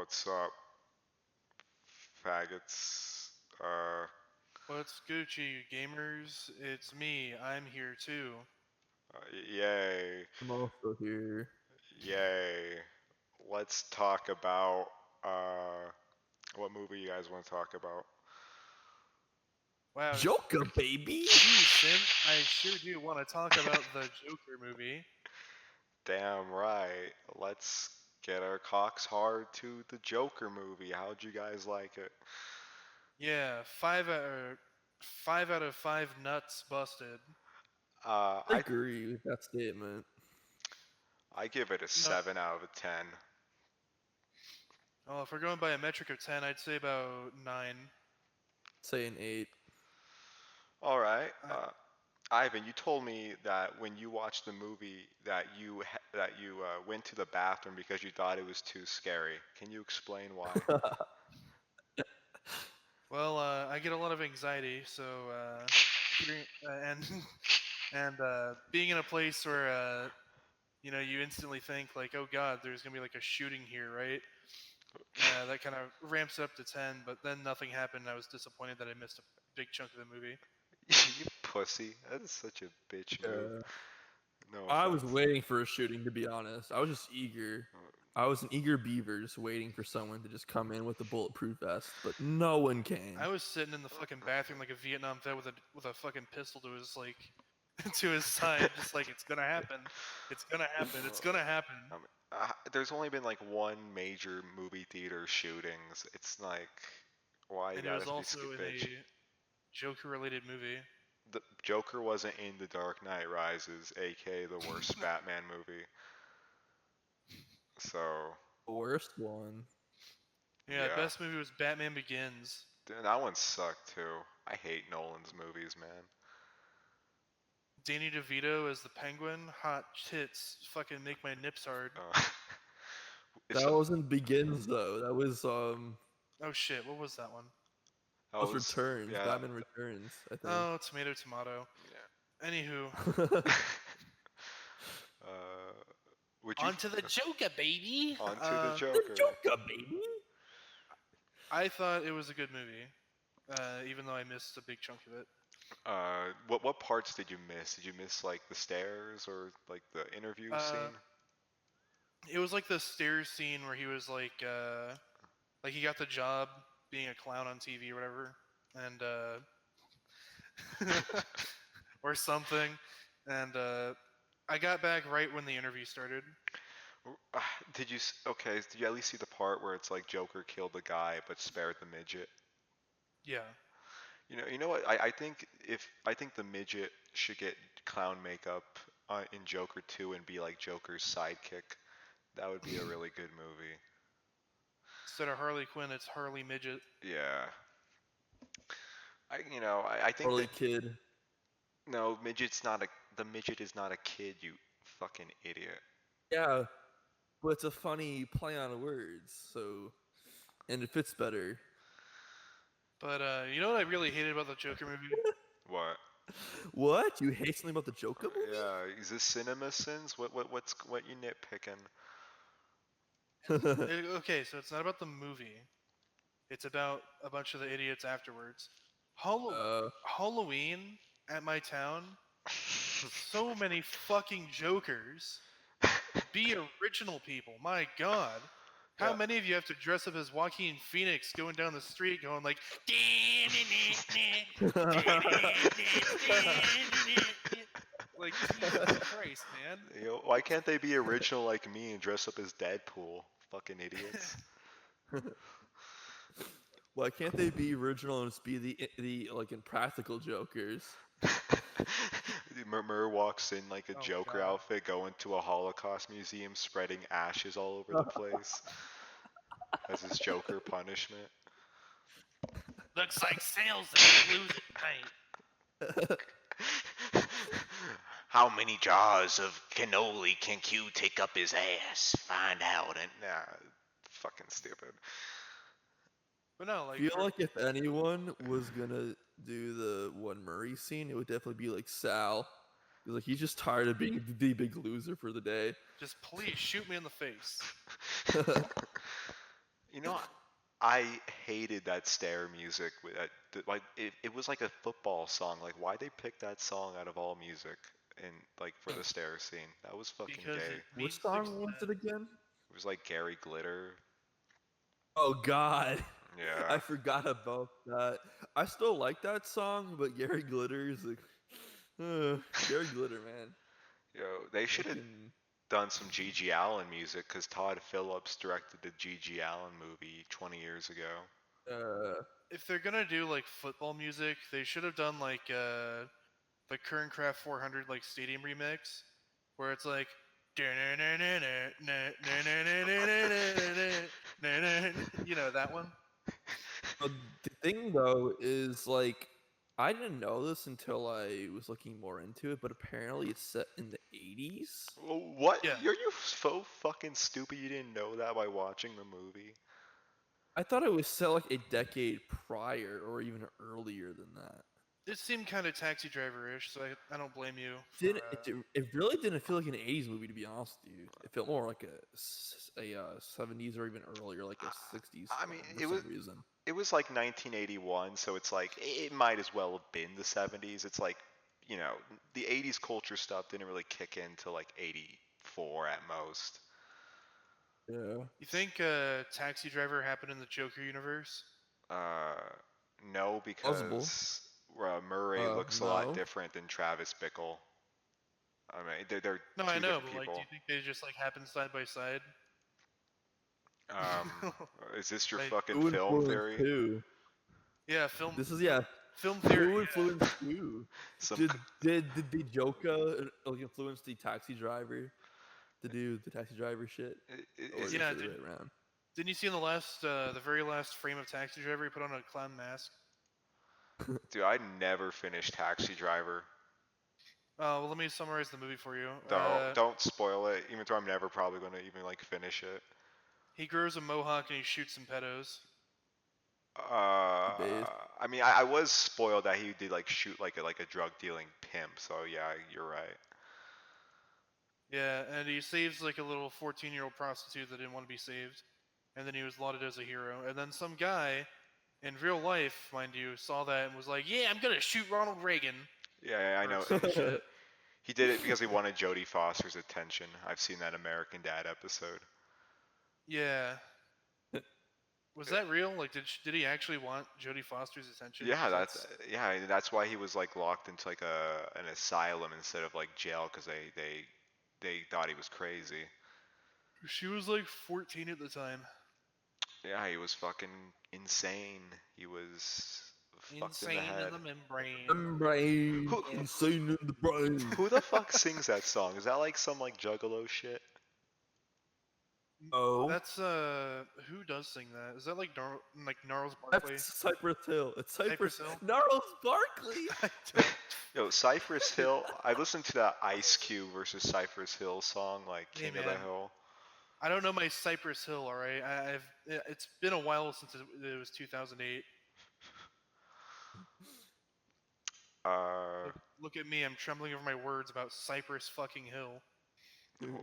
What's up, faggots? What's Gucci, gamers? It's me. I'm here too. Yay, I'm also here. yay. Let's talk about uh, what movie you guys want to talk about. Wow, Joker, baby! gee, Sim, I sure do want to talk about the Joker movie. Damn right. Let's get our cocks hard to the Joker movie. How'd you guys like it? Yeah, 5 out of 5 nuts busted. I I agree with that statement. give it a No, 7 out of 10. well, if we're going by a metric of 10, I'd say about 9. Say an 8. All right. I, Ivan, you told me that when you watched the movie that you went to the bathroom because you thought it was too scary. Can you explain why? well, I get a lot of anxiety, so hearing and being in a place where you instantly think like, oh God, there's gonna be like a shooting here, right? That kind of ramps it up to 10, but then nothing happened. And I was disappointed that I missed a big chunk of the movie. You pussy. That is such a bitch move. Yeah. No I was offense. waiting for a shooting, to be honest. I was just eager. I was an eager beaver just waiting for someone to just come in with a bulletproof vest, but no one came. I was sitting in the fucking bathroom like a Vietnam vet with a fucking pistol to his like to his side, just like it's gonna happen, it's gonna happen, it's gonna happen. There's only been like one major movie theater shootings. It's like, why you And it was gotta be also in bitch? a Joker-related movie. The Joker wasn't in The Dark Knight Rises, aka the worst Batman movie. So The worst one. Yeah, yeah, best movie was Batman Begins. dude, that one sucked too. I hate Nolan's movies, man. Danny DeVito as the Penguin, hot tits, fucking make my nips hard. Uh, it's That wasn't Begins though. That was Oh shit, what was that one? that was was Returns. yeah. Batman Returns, I think. Oh, tomato, tomato. Anywho, Uh, would you on to the Joker, baby. onto the The Joker? Joker, baby! I thought it was a good movie, even though I missed a big chunk of it. What parts did you miss? Did you miss like the stairs or like the interview Uh, scene? it was like the stairs scene where he was like he got the job being a clown on TV or whatever, and or something, and I got back right when the interview started. Okay? Did you at least see the part where it's like Joker killed the guy but spared the midget? Yeah. You know what? I think the midget should get clown makeup in Joker 2 and be like Joker's sidekick. That would be a really good movie. Instead of Harley Quinn, it's Harley Midget. Yeah. I think Harley that Kid. no, the midget is not a kid, you fucking idiot. Yeah, but it's a funny play on words, so and it fits better. But you know what I really hated about the Joker movie? What? What? You hate something about the Joker movie? Yeah, is this cinema sins? What you nitpicking? Okay, so it's not about the movie. It's about a bunch of the idiots afterwards. Halloween at my town, so many fucking Jokers. Be original, people. My God. How Yeah. many of you have to dress up as Joaquin Phoenix going down the street going like like Jesus Christ, man. Why can't they be original like me and dress up as Deadpool? Fucking idiots. Why can't they be original and just be the like impractical Jokers? Mur walks in like a Oh Joker God. outfit, going to a Holocaust museum, spreading ashes all over the place as his Joker punishment. Looks like sales are losing tonight. How many jars of cannoli can Q take up his ass? Find out. And nah, fucking stupid. But no, I like feel like if anyone was gonna do the one Murray scene, it would definitely be like Sal. Like he's just tired of being the big loser for the day. just please shoot me in the face. You know, I hated that Stare music. Like it was like a football song. Like why they pick that song out of all music and like for the Stare scene? That was fucking because gay. it Which means song was success. it again? It was like Gary Glitter. Oh God, I Yeah. forgot about that. I still like that song, but Gary Glitter is like, Gary Glitter, man. Yo, they should have Fucking done some G.G. Allen music because Todd Phillips directed the G.G. Allen movie 20 years ago. If they're gonna do like football music, they should have done like the Kern Craft 400 like stadium remix, where it's like, you know that one. But the thing though is like I didn't know this until I was looking more into it, but apparently it's set in the 80s. What? Yeah, Are you so fucking stupid you didn't know that by watching the movie? I thought it was set like a decade prior or even earlier than that. it seemed kind of Taxi Driver-ish, so I don't blame you for. It really didn't feel like an 80s movie to be honest with you. It felt more like a 70s or even earlier, like a 60s I mean, film for some reason. it was like 1981, so it's like it might as well have been the 70s. It's like, you know, the 80s culture stuff didn't really kick in till like 84 at most. Yeah. You think Taxi Driver happened in the Joker universe? Uh, no, Plausible. because Murray looks a lot No. different than Travis Bickle. I mean, they're No, I two know, different but like, do people. you think they just like happen side by side? Um, is this your Like, fucking Who film influenced theory? who? yeah, film This is yeah. film theory. Who Yeah. influenced who? Some Did the Joker like influence the taxi driver to do the taxi driver shit, or is is Yeah, it the other way around? didn't you see in the very last frame of Taxi Driver, he put on a clown mask? dude, I never finished Taxi Driver. Well, let me summarize the movie for you. Don't spoil it, even though I'm never probably gonna even like finish it. He grows a mohawk and he shoots some pedos. The base. I mean, I was spoiled that he did like shoot like a drug dealing pimp. So yeah, you're right. Yeah, and he saves like a little 14-year-old prostitute that didn't want to be saved, and then he was lauded as a hero. And then some guy, in real life, mind you, saw that and was like, "Yeah, I'm gonna shoot Ronald Reagan," Yeah, I or know. some shit. He did it because he wanted Jodie Foster's attention. I've seen that American Dad episode. Yeah, was that real? Like, did he actually want Jodie Foster's attention? Yeah, 'Cause that's that's why he was like locked into like an asylum instead of like jail because they thought he was crazy. she was like 14 at the time. Yeah, he was fucking insane. He was fucked in the Insane in head. the membrane. Brain, Who insane in the brain. who the fuck sings that song? Is that like some like Juggalo shit? Oh, That's who does sing that? Is that like Gnarls Barkley? that's Cypress Hill. It's Cypress Cypress. Hill? Gnarls Barkley. Yo, Cypress Hill. I listened to that Ice Cube versus Cypress Hill song, like Hey King of the man, Hill. I don't know my Cypress Hill. All right, it's been a while since it was 2008. Uh, Look at me, I'm trembling over my words about Cypress fucking Hill. Dude,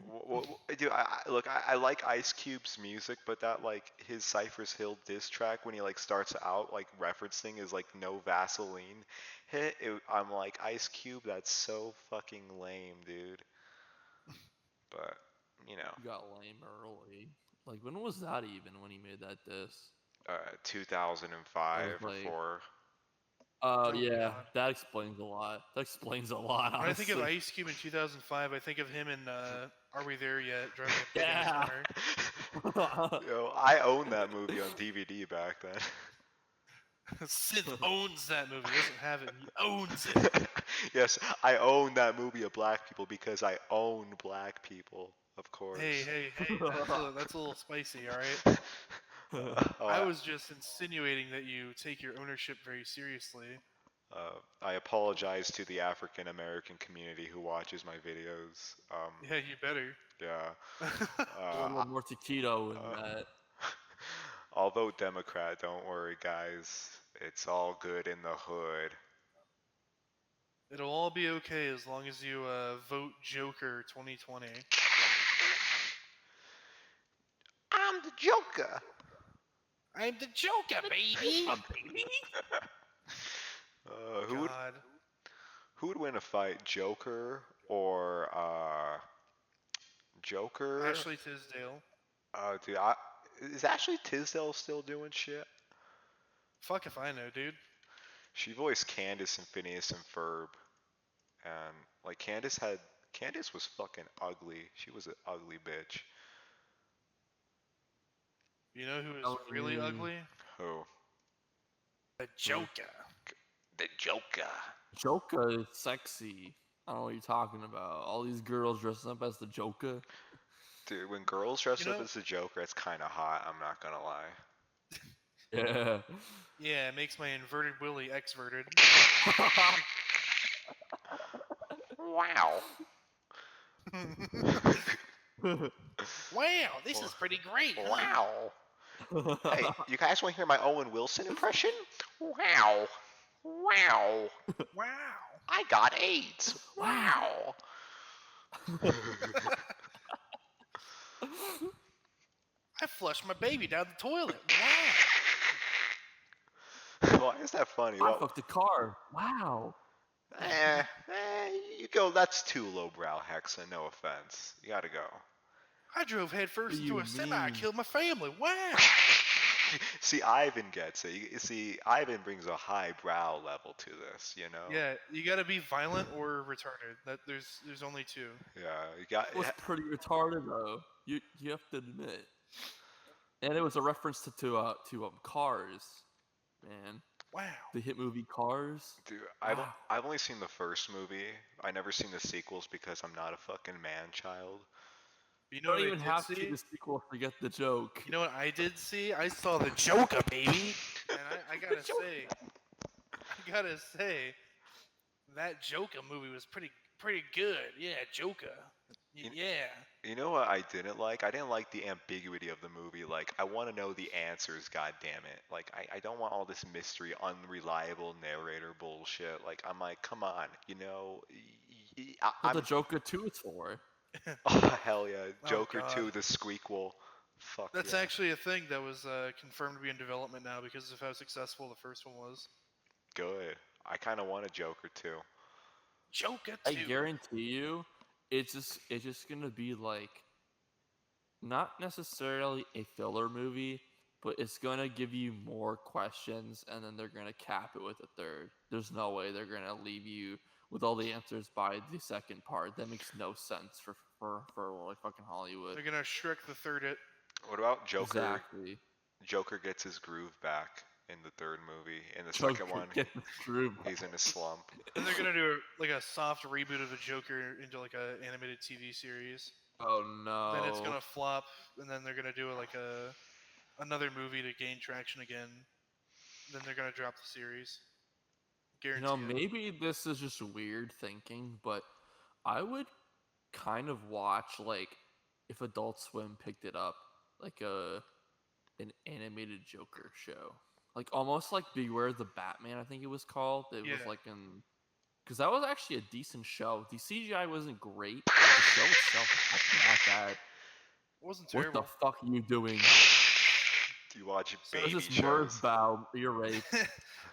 look, I like Ice Cube's music, but that like his Cypress Hill diss track when he like starts out like referencing is like no Vaseline hit. I'm like Ice Cube, that's so fucking lame, dude. But you know, Got lame early. Like when was that even when he made that diss? 2005 That was or like, four. oh Oh yeah, god. that explains a lot. That explains a lot, When I think of honestly. Ice Cube in 2005, I think of him in Are We There Yet? Driving a big ass Yeah. Hummer. Yo, I owned that movie on DVD back then. Synth owns that movie. He doesn't have it. He owns it. Yes, I own that movie of black people because I own black people, of course. Hey, that's a little spicy, all right? Oh, I was just insinuating that you take your ownership very seriously. I apologize to the African American community who watches my videos. Yeah, you better. Yeah. A little Uh, more taquito in uh, that. although Democrat, don't worry, guys. It's all good in the hood. It'll all be okay as long as you vote Joker 2020. I'm the Joker. I'm the Joker, baby. baby. Who would God, win a fight, Joker or Joker? Ashley Tisdale. Dude, is Ashley Tisdale still doing shit? Fuck if I know, dude. She voiced Candace in Phineas and Ferb, and like Candace was fucking ugly. She was an ugly bitch. You know who is I really mean, ugly? Who? The Joker. The Joker. Joker is sexy. I don't know what you're talking about. All these girls dressing up as the Joker. Dude, when girls dress You up know, as the Joker, it's kind of hot. I'm not gonna lie. Yeah. yeah, it makes my inverted willy exverted. Wow. Wow, this is pretty great, huh? Wow. Hey, you guys want to hear my Owen Wilson impression? Wow. Wow. Wow. I got AIDS. Wow. I flushed my baby down the toilet. Wow. Why is that funny? I Well, fucked a car. Wow. you go. That's too lowbrow, Hexa. No offense. You gotta go. I drove What headfirst do into you a semi. I mean? killed my family. Wow. See, Ivan gets it. You see, Ivan brings a high brow level to this. You know. Yeah, you gotta be violent or retarded. That there's only two. Yeah. You got. It was pretty retarded though. You have to admit. And it was a reference to Cars, man. Wow. The hit movie Cars. Dude, Wow. I've only seen the first movie. I never seen the sequels because I'm not a fucking man child. You You know don't what I even did have to see see? the sequel to get the joke. You know what I did see? I saw the Joker, baby. And I gotta say, that Joker movie was pretty good. Yeah, Joker. You, Yeah. you know what I didn't like? I didn't like the ambiguity of the movie. Like, I want to know the answers, god damn it. Like, I don't want all this mystery, unreliable narrator bullshit. Like, I'm like, come on, you know, What the Joker 2 is for. oh, hell yeah, Oh Joker God. 2, the squeakquel. Fuck That's yeah. actually a thing that was confirmed to be in development now because of how successful the first one was. Good. I kind of want a Joker 2. Joker I 2. guarantee you, it's just gonna be like not necessarily a filler movie, but it's gonna give you more questions, and then they're gonna cap it with a third. There's no way they're gonna leave you with all the answers by the second part. That makes no sense for like fucking Hollywood. They're gonna Shrek the third it. What about Joker? Exactly. Joker gets his groove back in the third movie. In the Joker second one, gets screwed. he's in a slump. Then they're gonna do like a soft reboot of the Joker into like a animated TV series. Oh Then it's no. gonna flop, and then they're gonna do like another movie to gain traction again. Then they're gonna drop the series. Guarantee it. Maybe this is just weird thinking, but I would kind of watch like if Adult Swim picked it up, like an animated Joker show, like almost like Beware the Batman. I think it was called. It was Yeah. like because that was actually a decent show. The CGI wasn't great. But the show itself was actually not bad. It wasn't What terrible. the fuck are you doing? Do you watch So This baby is Merv shows? Bow. You're right.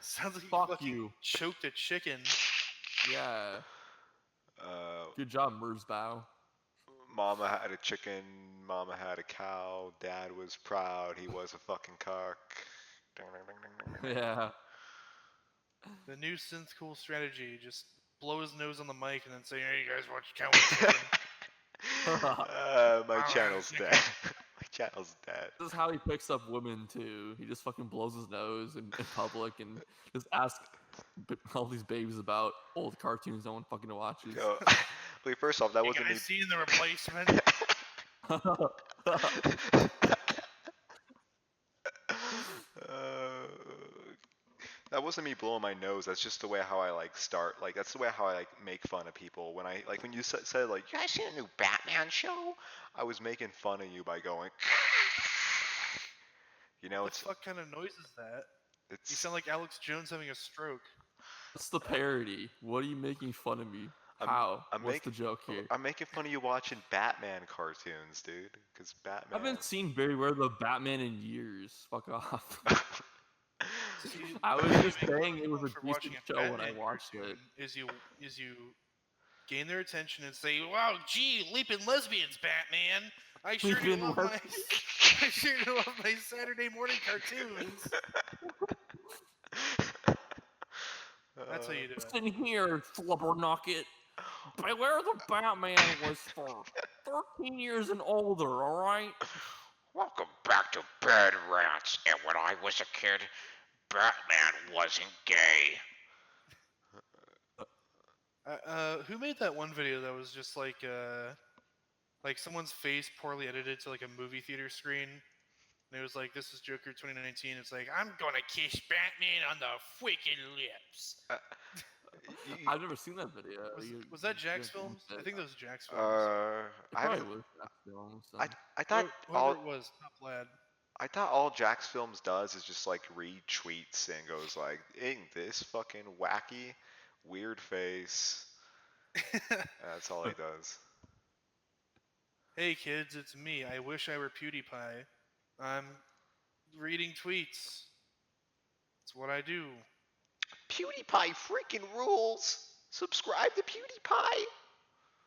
Sounds like you Fuck fucking you. choked a chicken. Yeah. Uh, Good job, Merzbow. Mama had a chicken, mama had a cow, dad was proud, he was a fucking cock. Ding, ding, ding, ding, ding, ding. Yeah. The new synth cool strategy: just blow his nose on the mic and then say, "Hey, you guys watch Cow and Chicken." My Wow, channel's chicken. dead. My channel's dead. This is how he picks up women too. He just fucking blows his nose in public and just asks all these babies about old cartoons no one fucking watches. Yo, wait, first off, that You wasn't me. guys seen the replacement? Uh, that wasn't me blowing my nose. That's just the way how I like start. Like that's the way how I like make fun of people. When I like when you said like you guys seen a new Batman show, I was making fun of you by going. You know, What the fuck kind of noise is that? You it's sound like Alex Jones having a stroke. That's the parody. What are you making fun of me? I'm How? I'm What's making the joke here? I'm making fun of you watching Batman cartoons, dude. Because I Batman. haven't seen very rare the Batman in years. Fuck off. See, I the was way you just make fun of saying it was people a for decent watching a show when I Batman watched it. cartoon is you gain their attention and say, "Wow, gee, leaping lesbians, Batman! I sure do Leaping love my lesbians. I sure do love my Saturday morning cartoons." That's how you do it. Listen here, flubbernucket. Beware the Batman was for 13 years and older, alright? Welcome back to Bed Rats. And when I was a kid, Batman wasn't gay. Who made that one video that was just like someone's face poorly edited to like a movie theater screen? And it was like, "This is Joker 2019." It's like, "I'm gonna kiss Batman on the freaking lips." You- I've never seen that video. Was that Jack's you Films? I said think that. that was Jack's Films. It I probably haven't. was that film. So. I thought Whoever all it was, Top Lad. I thought all Jax Films does is just like retweets and goes like, "Ain't this fucking wacky, weird face." That's all he does. Hey kids, it's me. I wish I were PewDiePie. I'm reading tweets. It's what I do. PewDiePie freaking rules. Subscribe to PewDiePie.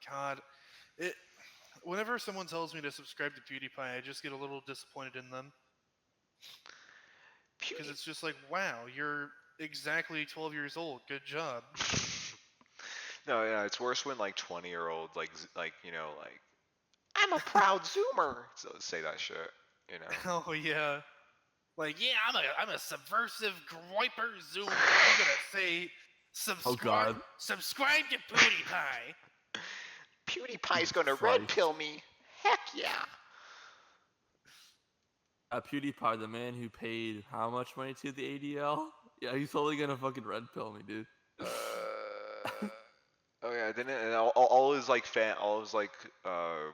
God, it. Whenever someone tells me to subscribe to PewDiePie, I just get a little disappointed in them because it's just like, wow, you're exactly 12 years old. Good job. No, yeah, it's worse when like 20-year-old like like I'm a proud Zoomer. So say that shit, you know. Oh yeah, like yeah, I'm a subversive groiper Zoomer. I'm gonna say God. subscribe to PewDiePie. PewDiePie's Jesus gonna red Christ. pill me. Heck yeah. PewDiePie, the man who paid how much money to the ADL? Yeah, he's totally gonna fucking red pill me, dude. Oh yeah, then and all his like all his like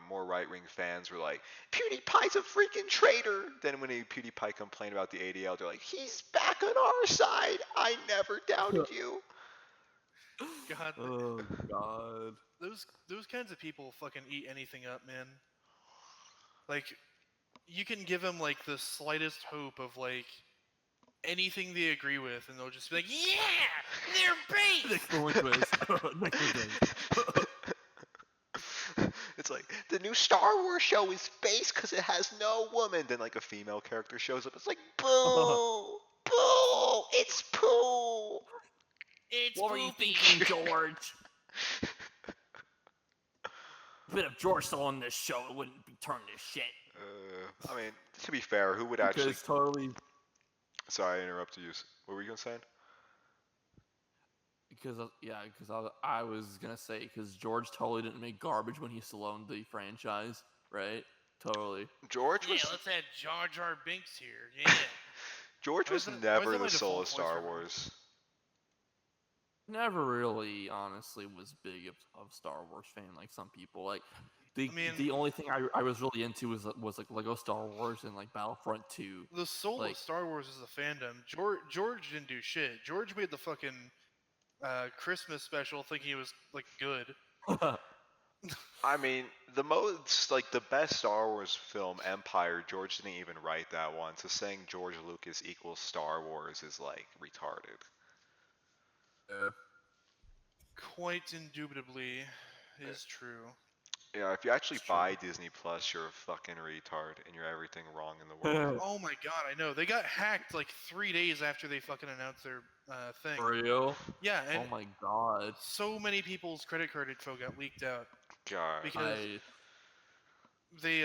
more right wing fans were like, PewDiePie's a freaking traitor. Then when PewDiePie complained about the ADL, they're like, he's back on our side. I never doubted you. God, Oh God. those kinds of people fucking eat anything up, man. Like, you can give them like the slightest hope of like anything they agree with, and they'll just be like, "Yeah, they're bait." Next one quiz. Next one. It's like the new Star Wars show is based because it has no woman. Then like a female character shows up. It's like boo, boo, it's poo. It's What were you poopy. thinking, George? But if George still on this show, it wouldn't be turned to shit. I mean, to be fair, who would actually? Because totally. Sorry, I interrupted you. What were you gonna say? Because I was gonna say because George totally didn't make garbage when he still owned the franchise, right? Totally. George was. Yeah, let's add Jar Jar Binks here. Yeah. George was Why is never that my the soul default of voice Star for Wars. Never really, honestly, was big of Star Wars fan like some people. Like the I mean- the only thing I was really into was like Lego Star Wars and like Battlefront 2. The soul Like- of Star Wars is the fandom. George didn't do shit. George made the fucking Christmas special thinking it was like good. I mean, the best Star Wars film, Empire. George didn't even write that one. So saying George Lucas equals Star Wars is like retarded. Quite indubitably is true. Yeah, if you actually It's true. buy Disney Plus, you're a fucking retard and you're everything wrong in the world. Oh my god, I know. They got hacked like 3 days after they fucking announced their thing. For real? Yeah, and Oh my god. so many people's credit card info got leaked out God. because they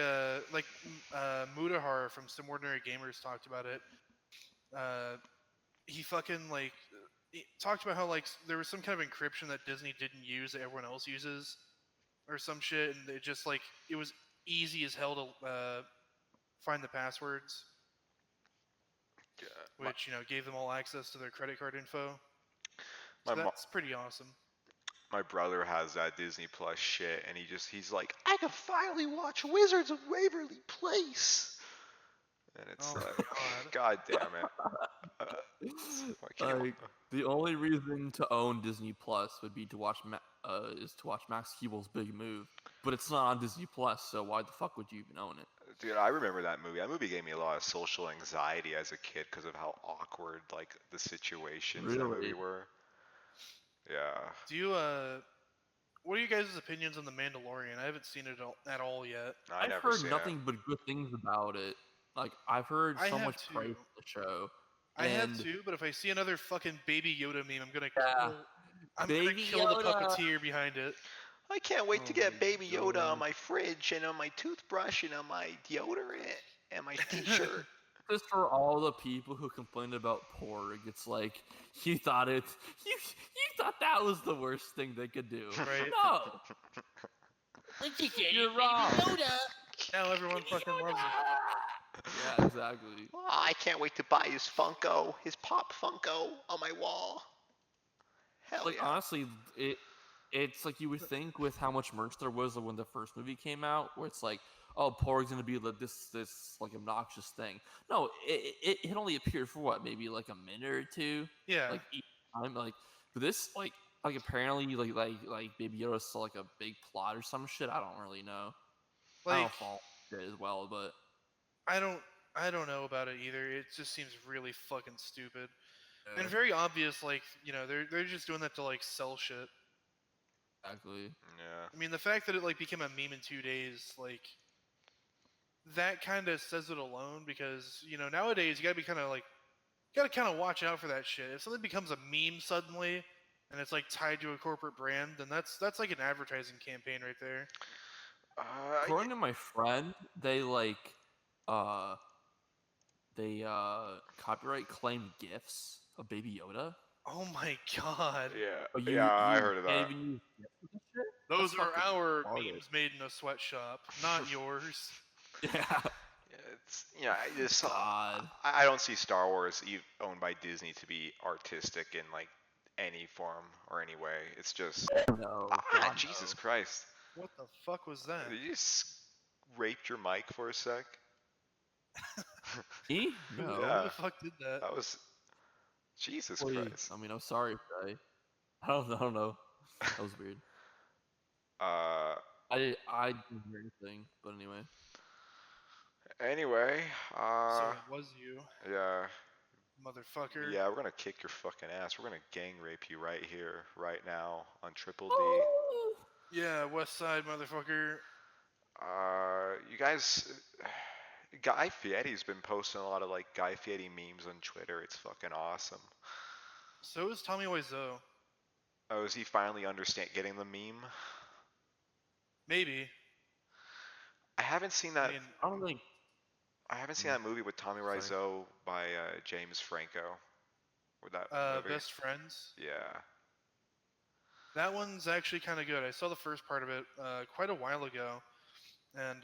Mudahar from Some Ordinary Gamers talked about it. He fucking like he talked about how like there was some kind of encryption that Disney didn't use that everyone else uses, or some shit, and it just like it was easy as hell to find the passwords, which gave them all access to their credit card info. So that's pretty awesome. My brother has that Disney Plus shit, and he's like, I can finally watch Wizards of Waverly Place. And it's Oh my like, god. god damn it. Why can't Like the only reason to own Disney Plus would be to watch Max Keeble's Big Move, but it's not on Disney Plus, so why the fuck would you even own it? Dude, I remember that movie. That movie gave me a lot of social anxiety as a kid because of how awkward like the situations in that movie Really? were. Yeah. Do you what are you guys' opinions on the Mandalorian? I haven't seen it at all yet. I I've never heard seen nothing but good things about it. Like I've heard I so have much praise too. for the show, I have and too, but if I see another fucking Baby Yoda meme, yeah, I'm gonna Baby kill the Yoda. puppeteer behind it. I can't wait to Oh my get Baby Yoda on god. my fridge and on my toothbrush and on my deodorant and my t-shirt. Just for all the people who complained about Porg, it's like you thought you thought that was the worst thing they could do. Right. No, you're wrong. Now everyone fucking loves it. Yeah, exactly. Oh, I can't wait to buy his Funko, his Pop Funko on my wall. Hell Like yeah. honestly, it's like you would think with how much merch there was when the first movie came out, where it's like, oh, Porg's gonna be like this like obnoxious thing. No, it only appeared for what, maybe like a minute or two, Yeah. like each time. Like but this like apparently like Baby Yoda's still like a big plot or some shit. I don't really know. I Like don't follow it as well, but I don't know about it either. It just seems really fucking stupid. yeah, And very obvious, like, they're just doing that to like sell shit. exactly. Yeah. I mean, the fact that it like became a meme in 2 days, like that kind of says it alone because nowadays you gotta be kind of like gotta kind of watch out for that shit. If something becomes a meme suddenly and it's like tied to a corporate brand, then that's like an advertising campaign right there. According to my friend, uh they copyright claim gifs of Baby Yoda. Oh my god, yeah. But Yeah, I you heard of can't that. even use GIFs with this shit? those That's are fucking our retarded. memes made in a sweatshop, not yours. Yeah. It's God. I don't see Star Wars owned by Disney to be artistic in like any form or any way. It's just No. ah, God, Jesus no. Christ. What the fuck was that? Did you just raped your mic for a sec? Me? Who No. the fuck did that? That was Jesus Please. Christ. I mean, I'm sorry, Trey. I don't know. That was weird. uh I didn't hear anything, but anyway. anyway, So it was you, yeah. motherfucker. Yeah, we're gonna kick your fucking ass. We're gonna gang rape you right here, right now, on Triple D. Yeah, West Side, motherfucker. You guys, Guy Fieri's been posting a lot of like Guy Fieri memes on Twitter. It's fucking awesome. So is Tommy Wiseau. Oh, is he finally getting the meme? Maybe. I haven't seen I that. mean, I don't think. I haven't seen that movie with Tommy Sorry. Wiseau by James Franco. With that movie. Best friends. Yeah. That one's actually kind of good. I saw the first part of it quite a while ago, and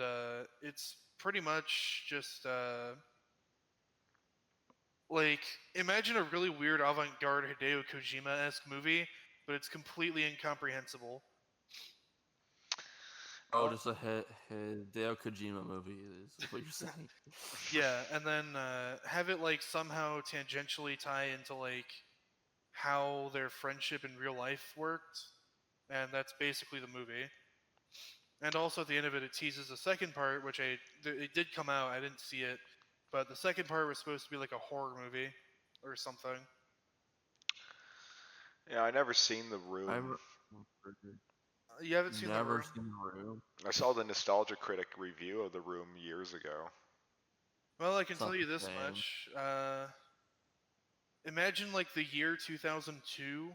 it's pretty much just like imagine a really weird avant-garde Hideo Kojima-esque movie, but it's completely incomprehensible. Oh, just a Hideo Kojima movie is what you're saying. Yeah, and then have it like somehow tangentially tie into like how their friendship in real life worked, and that's basically the movie. And also at the end of it, it teases the second part, which it did come out. I didn't see it, but the second part was supposed to be like a horror movie or something. Yeah, I never seen The Room. You haven't seen The Never Room? seen The Room. I saw the Nostalgia Critic review of The Room years ago. Well, I can It's not tell you the this same. much. Imagine like the year 2002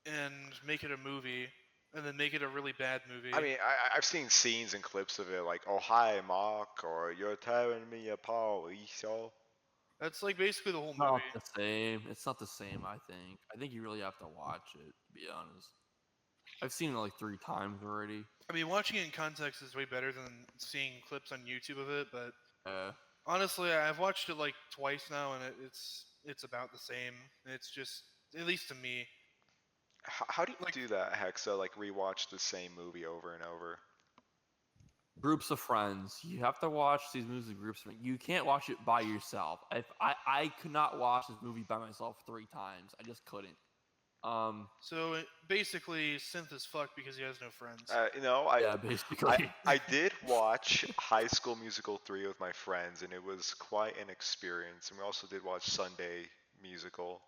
and make it a movie, and then make it a really bad movie. I mean, I've seen scenes and clips of it, like "Oh hi, Mark," or "You're tearing me apart, Lisa." That's like basically the whole It's not movie. the same. It's not the same. I think. I think you really have to watch it. To be honest, I've seen it like 3 times already. I mean, watching it in context is way better than seeing clips on YouTube of it. But Uh, honestly, I've watched it like twice now, and it's about the same. It's just, at least to me, How do you Like- do that, Hexa? Like rewatch the same movie over and over? groups of friends. You have to watch these movies in groups. You can't watch it by yourself. If I could not watch this movie by myself 3 times. I just couldn't. So basically, Synth is fucked because he has no friends. Yeah, basically. I did watch High School Musical 3 with my friends, and it was quite an experience. And we also did watch Sunday Musical.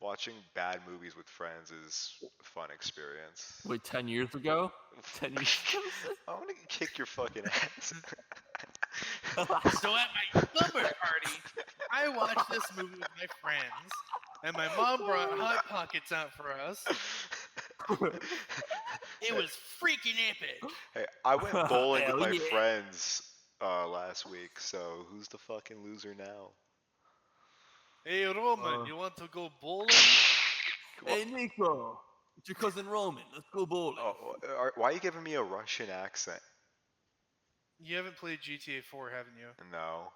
Watching bad movies with friends is a fun experience. Wait, 10 years ago? 10 years ago? I'm gonna kick your fucking ass. So at my slumber party, I watched this movie with my friends, and my mom brought Hot Pockets out for us. It was freaking epic. Hey, I went bowling with Hell my yeah. friends last week, so who's the fucking loser now? Hey Roman, you want to go bowling? Hey, Nico. It's your cousin Roman. Let's go bowling. Oh, why are you giving me a Russian accent? You haven't played GTA 4, haven't you? No.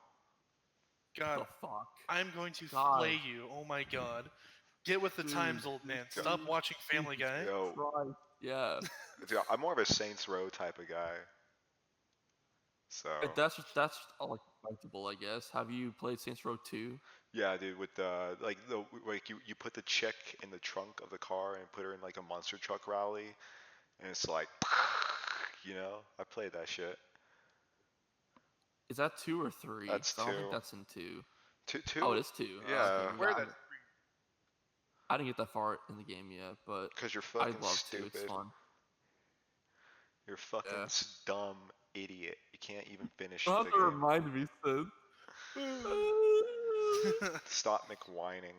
God, What the fuck? I'm going to God. flay you. Oh my god. Get with the times, old man. Stop watching Family Guy. Yo, Christ. Yeah. dude, I'm more of a Saints Row type of guy. So That's like respectable, I guess. Have you played Saints Row 2? yeah, dude, with the you put the chick in the trunk of the car and put her in like a monster truck rally, and it's like, I played that shit. Is that 2 or 3? That's 'Cause I don't think 2. that's in 2. Two, Oh, two? it is 2. Yeah. Okay, Where yeah, that? I didn't get that far in the game yet, but Because you're I'd fucking love to. It's stupid. fun. You're fucking Yeah. dumb idiot. You can't even finish You'll the have to game. remind me, Sid. Stop McWhining.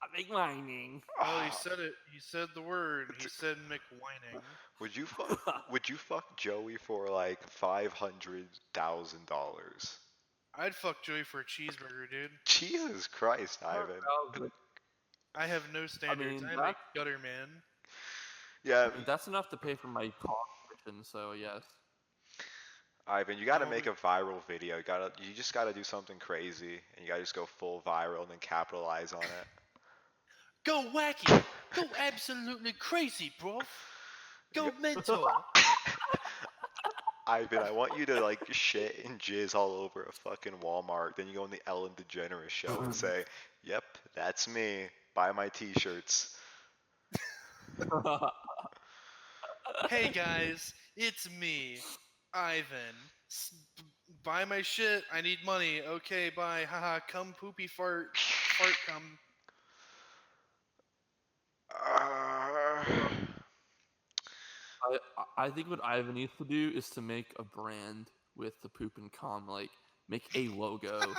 I'm whining. Oh, he said it. He said the word. He said McWhining. Would you fuck Joey for like $500,000? I'd fuck Joey for a cheeseburger, dude. Jesus Christ, Ivan. I have no standards. mean, I'm a gutter man. Yeah, That's enough to pay for my car tuition, so yes. Ivan, you gotta make a viral video. You just gotta do something crazy, and you gotta just go full viral and then capitalize on it. Go wacky. Go absolutely crazy, bro. Go mental. Ivan, I want you to like shit and jizz all over a fucking Walmart. Then you go on the Ellen DeGeneres show and say, "Yep, that's me. Buy my T-shirts." Hey guys, it's me, Ivan. Buy my shit. I need money. Okay, bye. Haha. Come poopy fart. Fart come. I think what Ivan needs to do is to make a brand with the poop and cum, like make a logo. Cum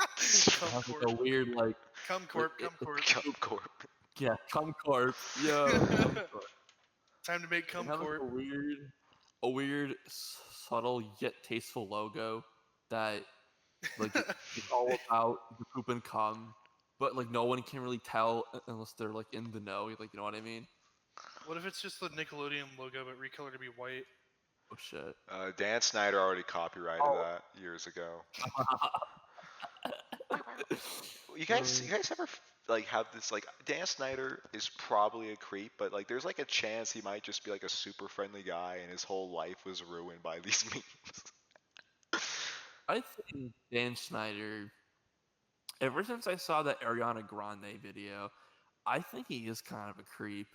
Have like corp. a weird like Cum corp. Cum corp. Cum Corp. yeah, cum corp. Yo, cum corp. Time to make cum Have like corp. a weird, subtle yet tasteful logo that like it's all about the poop and cum, but like no one can really tell unless they're like in the know. Like, you know what I mean? What if it's just the Nickelodeon logo but recolored to be white? Oh shit. Dan Snyder already copyrighted that years ago. You guys ever like have this like Dan Snyder is probably a creep, but like there's like a chance he might just be like a super friendly guy, and his whole life was ruined by these memes. I think Dan Snyder. Ever since I saw that Ariana Grande video, I think he is kind of a creep.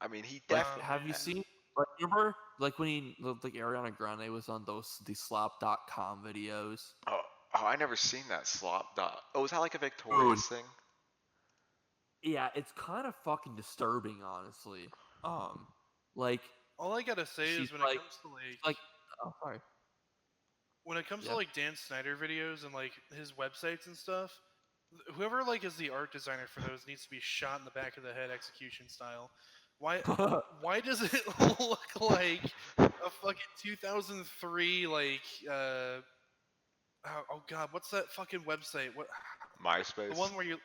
I mean, he Like, definitely. have you seen? Like, remember, like when he, like Ariana Grande was on the slop.com videos. Oh, I never seen that slop. Oh, is that like a Victoria's thing? Yeah, it's kind of fucking disturbing, honestly. Like All I gotta say she's is when like- it comes to like oh sorry. when it comes Yeah. to like Dan Snyder videos and like his websites and stuff, whoever like is the art designer for those needs to be shot in the back of the head execution style. Why does it look like a fucking 2003 like oh god, what's that fucking website? What MySpace. the one where you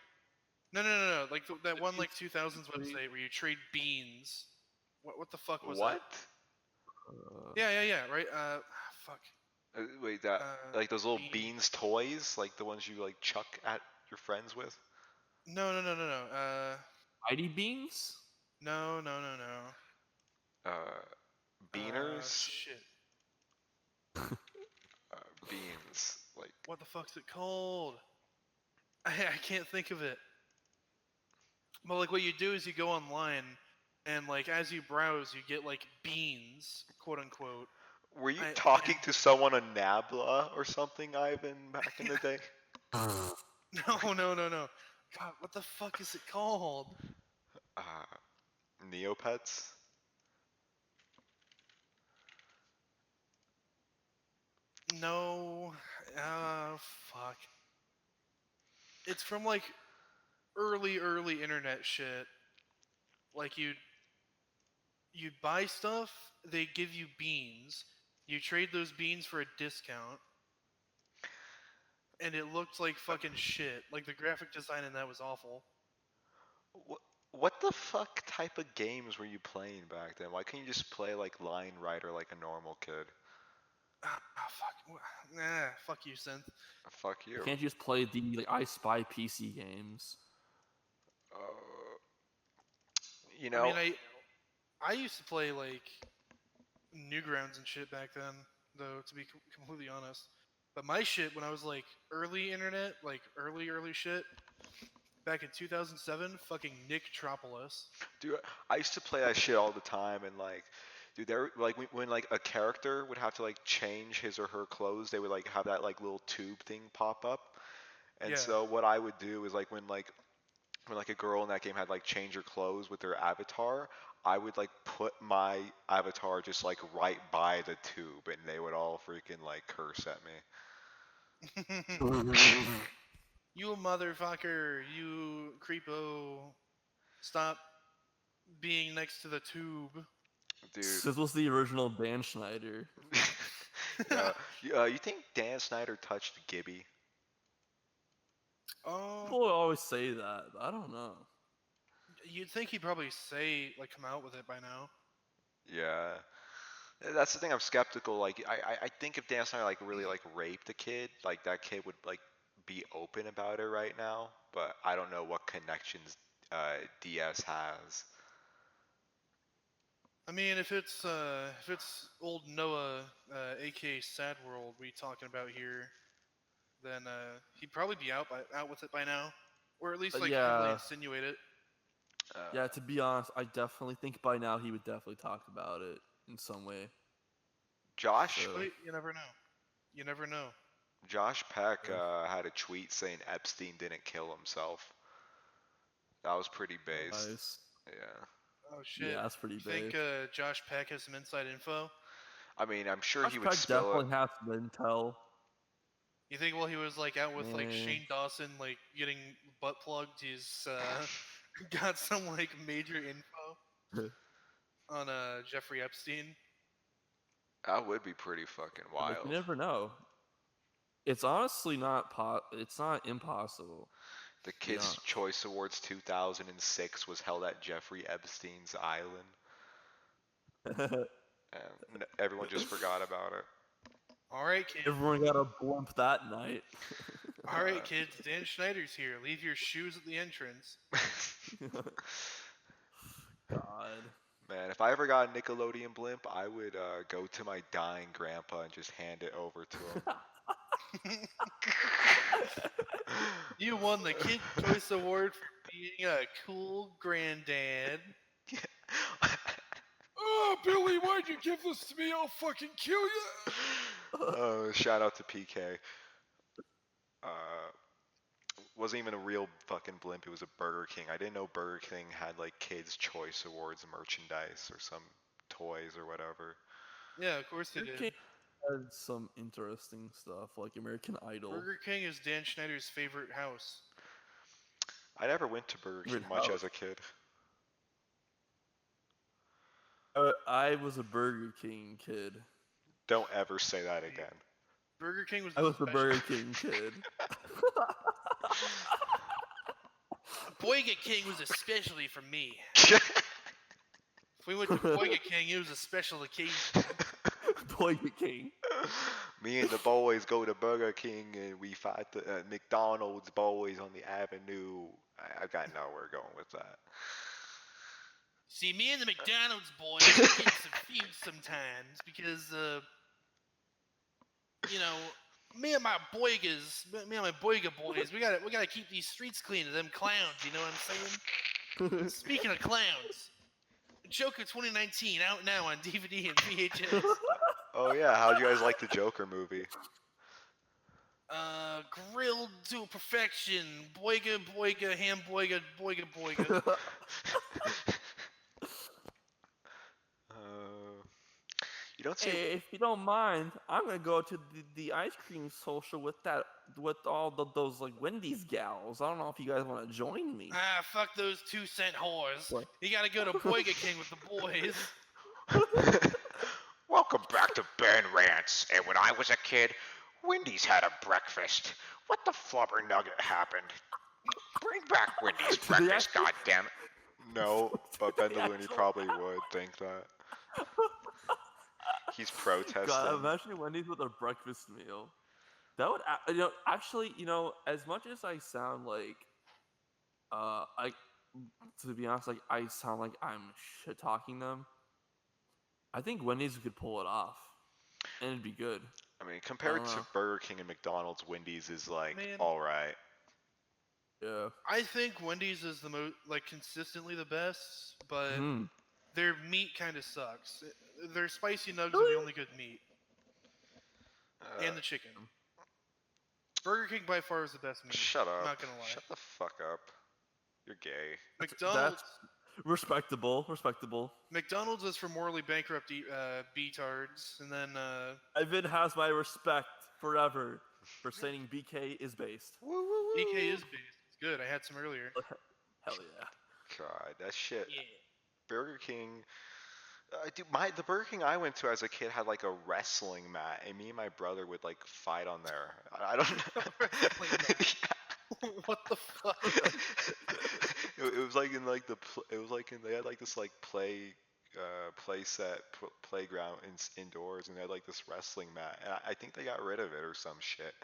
no like that one like 2000s website where you trade beans. What the fuck was What? that? Yeah, right. Fuck. Wait, that like those little Bean. beans toys, like the ones you like chuck at your friends with? No. Mighty Beans? No. Uh, Beaners, Shit. beans, like What the fuck's it called? I can't think of it. But like what you do is you go online and like as you browse you get like beans, quote unquote. were you I talking to someone on Nabla or something, Ivan, back in the day? no. God, what the fuck is it called? Uh, Neopets? No. Fuck. It's from like early internet shit. Like you'd buy stuff, they give you beans. You trade those beans for a discount, and it looked like fucking shit. Like the graphic design in that was awful. What the fuck type of games were you playing back then? Why couldn't you just play like Line Rider like a normal kid? Fuck. Nah, fuck you, synth. Fuck You you. can't just play the like I Spy PC games. Uh, you I know, mean, I used to play like Newgrounds and shit back then, though. To be completely honest, but my shit when I was like early internet, like early shit, back in 2007, fucking Nick Tropolis. dude, I used to play that shit all the time, and like, dude, there like when like a character would have to like change his or her clothes, they would like have that like little tube thing pop up. And Yeah. so what I would do is like when like a girl in that game had like change her clothes with their avatar, I would like put my avatar just like right by the tube, and they would all freaking like curse at me. You motherfucker, you creepo. Stop being next to the tube. Dude. This was the original Dan Schneider. Yeah. You think Dan Snyder touched Gibby? Oh, People always say that, but I don't know. you'd think he'd probably say, like, come out with it by now. Yeah. That's the thing. I'm skeptical. Like, I think if Dan Snyder like really like raped a kid, like that kid would like be open about it right now. But I don't know what connections DS has. I mean, if it's old Noah, aka Sad World, we talking about here, then he'd probably be out with it by now, or at least like heavily Yeah, insinuate it. yeah. To be honest, I definitely think by now he would definitely talk about it in some way. Josh So, But you never know. You never know. Josh Peck Yeah. had a tweet saying Epstein didn't kill himself. That was pretty based. nice. Yeah. Oh shit. Yeah, that's pretty You think big. Josh Peck has some inside info? I mean, I'm sure he Josh would Peck spill it. definitely has some intel. You think while he was like out with like Eh, Shane Dawson, like getting butt plugged, he's got some like major info on Jeffrey Epstein? That would be pretty fucking like you wild. never know. It's honestly not it's not impossible. The To be Kids' honest. Choice Awards 2006 was held at Jeffrey Epstein's island, and everyone just forgot about it. All right, kid. Everyone got a blimp that night. All right, kids. Dan Schneider's here. Leave your shoes at the entrance. God. Man, if I ever got a Nickelodeon blimp, I would go to my dying grandpa and just hand it over to him. You won the Kid Choice Award for being a cool granddad. Oh, Billy, why'd you give this to me? I'll fucking kill you. Shout out to PK. Uh, wasn't even a real fucking blimp. It was a Burger King. I didn't know Burger King had like Kids' Choice Awards merchandise or some toys or whatever. Yeah, of course they Burger did. King has some interesting stuff, like American Idol. Burger King is Dan Schneider's favorite house. I never went to Burger King Favorite much house. as a kid. I was a Burger King kid. Don't ever say that again. Burger King was I was a special. Burger King kid. Boyga King was especially for me. If we went to Boyga King, it was a special occasion. Burger King. Me and the boys go to Burger King and we fight the McDonald's boys on the avenue. I got nowhere going with that. See, me and the McDonald's boys we get some feuds sometimes because, you know, me and my Boyga boys, we gotta keep these streets clean of them clowns. You know what I'm saying? Speaking of clowns, Joker 2019 out now on DVD and VHS. Oh yeah, how'd you guys like the Joker movie? Grilled to perfection. Boyga, ham boyga. Uh, you don't see. Hey, if you don't mind, I'm gonna go to the ice cream social with all those like Wendy's gals. I don't know if you guys want to join me. Ah, fuck those 2-cent whores. What? You gotta go to Boyga King with the boys. Welcome back to Ben Rants. And when I was a kid, Wendy's had a breakfast. What the flubber nugget happened? Bring back Wendy's Do they breakfast, actually- goddammit. No, but Ben the Yeah, Looney so- probably would think that. He's protesting. God, imagine Wendy's with a breakfast meal. That would, actually, as much as I sound like, I, to be honest, like I sound like I'm shit talking them. I think Wendy's could pull it off, and it'd be good. I mean, compared to know. Burger King and McDonald's, Wendy's is like Man. all right. Yeah. I think Wendy's is the most, like, consistently the best, but Hmm. their meat kind of sucks. Their spicy nugs are the only good meat. And the chicken. Burger King by far is the best meat. Shut up. I'm not gonna lie. Shut the fuck up. You're gay. McDonald's. Respectable. McDonald's is for morally bankrupt beatards, and then Ivan has my respect forever for saying BK is based. BK is based. It's good. I had some earlier. Hell yeah. God, that shit. Yeah. Burger King. Dude, the Burger King I went to as a kid had like a wrestling mat, and me and my brother would like fight on there. I don't know. Wrestling mat? What the fuck? It was like in like it was like they had like this like playground indoors, and they had like this wrestling mat, and I think they got rid of it or some shit.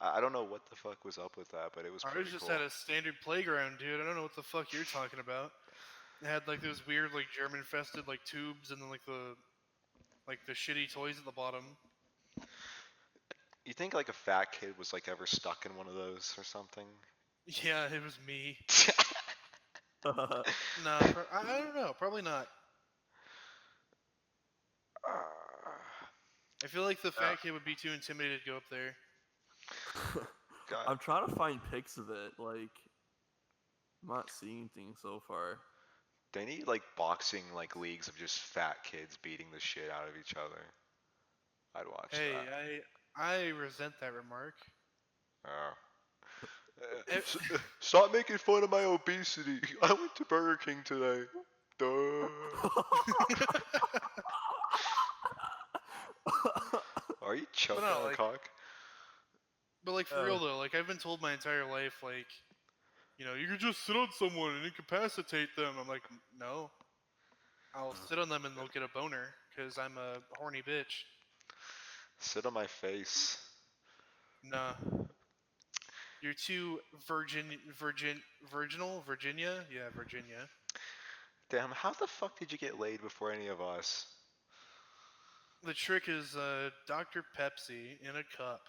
I don't know what the fuck was up with that, but it was pretty Ours just cool. had a standard playground, dude. I don't know what the fuck you're talking about. It had like those weird like germ infested like tubes and then like the shitty toys at the bottom. You think like a fat kid was like ever stuck in one of those or something? Yeah, it was me. No, I don't know. Probably not. I feel like the fat kid would be too intimidated to go up there. God. I'm trying to find pics of it. Like, I'm not seeing things so far. They need like boxing like leagues of just fat kids beating the shit out of each other. I'd watch Hey, that. I resent that remark. Oh. Stop making fun of my obesity. I went to Burger King today. Duh. Are you choking no, on a like- cock? But like for real though, like I've been told my entire life, like, you know, you can just sit on someone and incapacitate them. I'm like, no. I'll sit on them and they'll get a boner because I'm a horny bitch. Sit on my face. Nah. You're too virginal? Virginia? Yeah, Virginia. Damn, how the fuck did you get laid before any of us? The trick is Dr. Pepsi in a cup.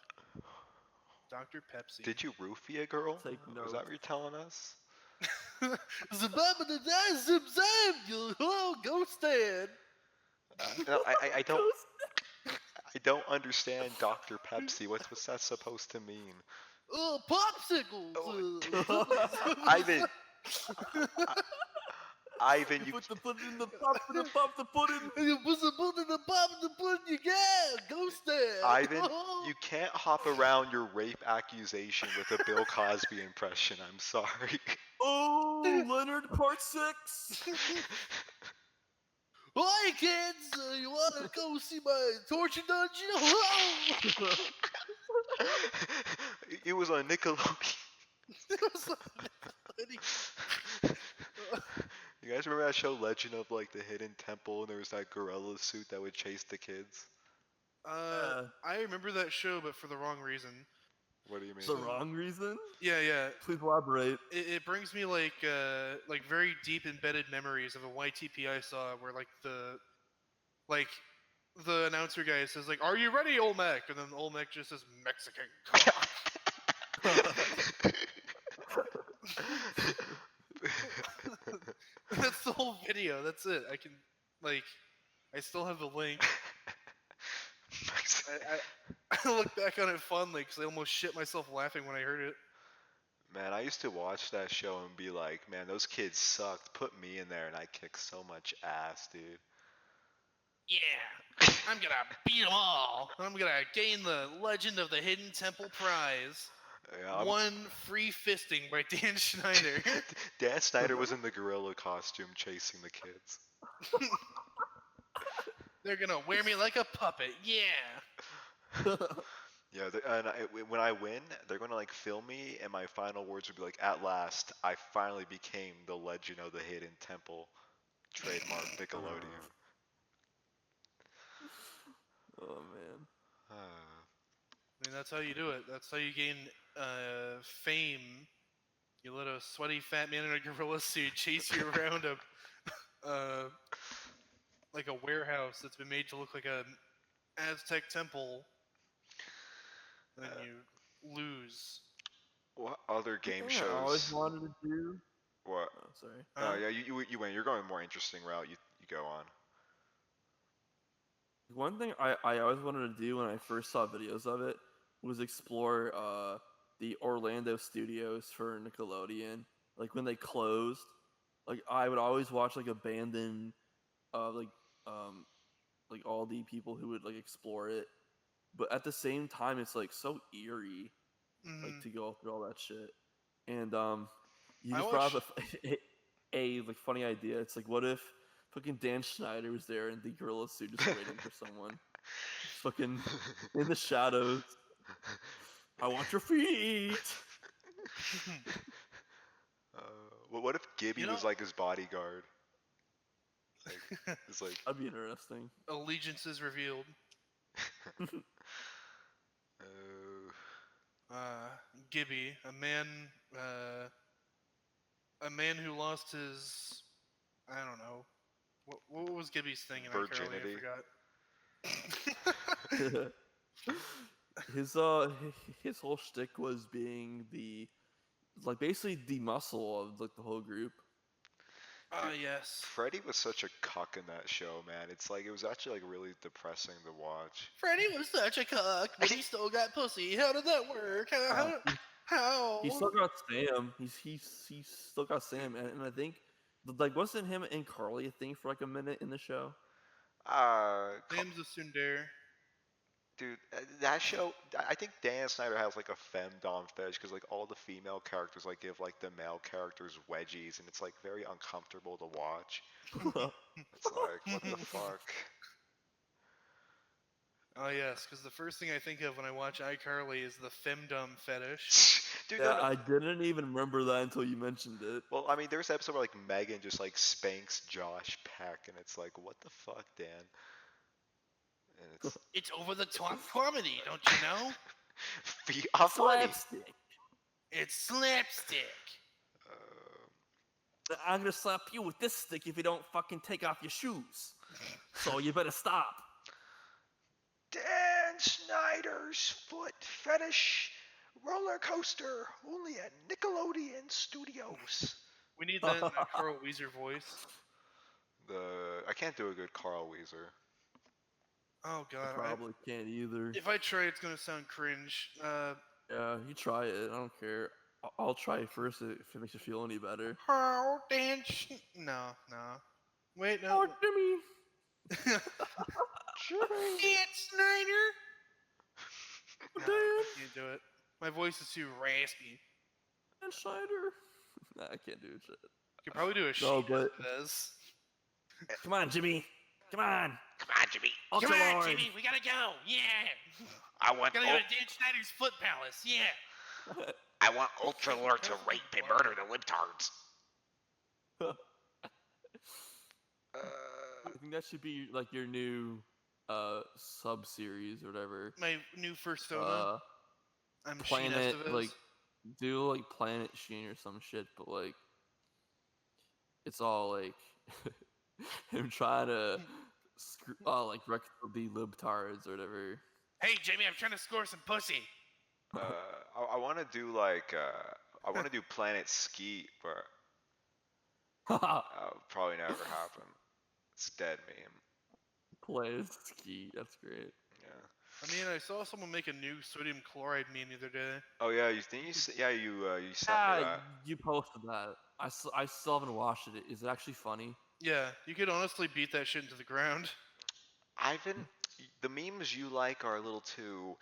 Dr. Pepsi. Did you roofie a girl? Take Was note. that what you're telling us? Ghosted. No, I don't understand Dr. Pepsi. What's that supposed to mean? Popsicles. Ivan, you Put the pudding in the pop, the pudding. You put the pudding in the pop, the pudding you get. Ghosted. Ivan, you can't hop around your rape accusation with a Bill Cosby impression. I'm sorry. Oh, Leonard Part 6. Hi kids, you wanna go see my torture dungeon? It was on Nickelodeon. You guys remember that show Legend of like the Hidden Temple, and there was that gorilla suit that would chase the kids? I remember that show, but for the wrong reason. What do you The mean? wrong reason? Yeah. Please elaborate. It brings me like very deep embedded memories of a YTP I saw where the announcer guy says like, "Are you ready, Olmec?" And then Olmec just says Mexican cock. That's the whole video. That's it. I still have the link. I look back on it fondly because I almost shit myself laughing when I heard it. Man, I used to watch that show and be like, man, those kids sucked. Put me in there and I'd kick so much ass, dude. Yeah, I'm gonna beat them all. I'm gonna gain the Legend of the Hidden Temple prize. Yeah, One free fisting by Dan Schneider. Dan Snyder was in the gorilla costume chasing the kids. They're gonna wear me like a puppet. Yeah. Yeah, when I win, they're gonna like film me, and my final words would be like, "At last, I finally became the Legend of the Hidden Temple." Trademark Nickelodeon. Oh man. I mean, that's how you do it. That's how you gain fame. You let a sweaty fat man in a gorilla suit chase you around like a warehouse that's been made to look like a Aztec temple, and then you lose. What other The game thing I always shows? wanted to do. What? Oh, sorry. Yeah, you win. You're going a more interesting route. You go on. One thing I always wanted to do when I first saw videos of it was explore the Orlando studios for Nickelodeon. Like when they closed, like I would always watch like abandoned um like all the people who would like explore it. But at the same time it's like so eerie like to go through all that shit. And you I just brought watched- up a like funny idea. It's like what if fucking Dan Schneider was there in the gorilla suit just waiting for someone. Just fucking in the shadows. I want your feet. What if Gibby You know- was like his bodyguard? Like, it's like, That'd be interesting. Allegiances revealed. uh, Gibby, a man who lost his, I don't know, what was Gibby's thing in iCarly? Virginity. I forgot. his his whole shtick was being the like basically the muscle of like the whole group. Yes. Freddy was such a cuck in that show, man. It's like it was actually like really depressing to watch. Freddy was such a cuck, but he still got pussy. How did that work? How? He still got Sam. He's still got Sam, and I think like wasn't him and Carly a thing for like a minute in the show? Sam's a tsundere. Dude, that show. I think Dan Snyder has like a femdom fetish because like all the female characters like give like the male characters wedgies, and it's like very uncomfortable to watch. It's like what the fuck. Oh yes, because the first thing I think of when I watch iCarly is the femdom fetish. Dude, Yeah, no. I didn't even remember that until you mentioned it. Well, I mean, there's an episode where like Megan just like spanks Josh Peck, and it's like, what the fuck, Dan? And it's It's over the top comedy, don't you know? I'm funny. Slapstick. It's slapstick. I'm gonna slap you with this stick if you don't fucking take off your shoes. So you better stop. Dan Snyder's foot fetish roller coaster, only at Nickelodeon Studios. We need that in that Carl Weezer voice. I can't do a good Carl Weezer. Oh I god. probably can't either. If I try, it's gonna sound cringe. Yeah, you try it. I don't care. I'll try it first if it makes you feel any better. How dance? No. Wait, no. Oh, Jimmy. Dan Snyder. No, Dan. I can't do it. My voice is too raspy. Dan Schneider. Nah, I can't do shit. You could probably do a No, shit but- Vez. Come on, Jimmy. Come on. Come on, Jimmy. Ultra Come on, Lord. Jimmy, we gotta go. Yeah. I want Gotta go to Dan Schneider's Foot Palace. Yeah. I want Ultra Lord to rape and murder the libtards. I think that should be like your new sub series or whatever. My new persona. I'm Sheen Planet Estevez. like do like Planet Sheen or some shit, but like it's all like him trying to like wreck the libtards or whatever. Hey, Jamie, I'm trying to score some pussy. I want to do like I want to do Planet Skeet, but probably never happen. It's dead meme. Planet Ski, that's great. Yeah. I mean, I saw someone make a new sodium chloride meme the other day. Oh yeah, you think you sent me Yeah, that. you posted that. I still haven't watched it. Is it actually funny? Yeah, you could honestly beat that shit into the ground. Ivan, the memes you like are a little too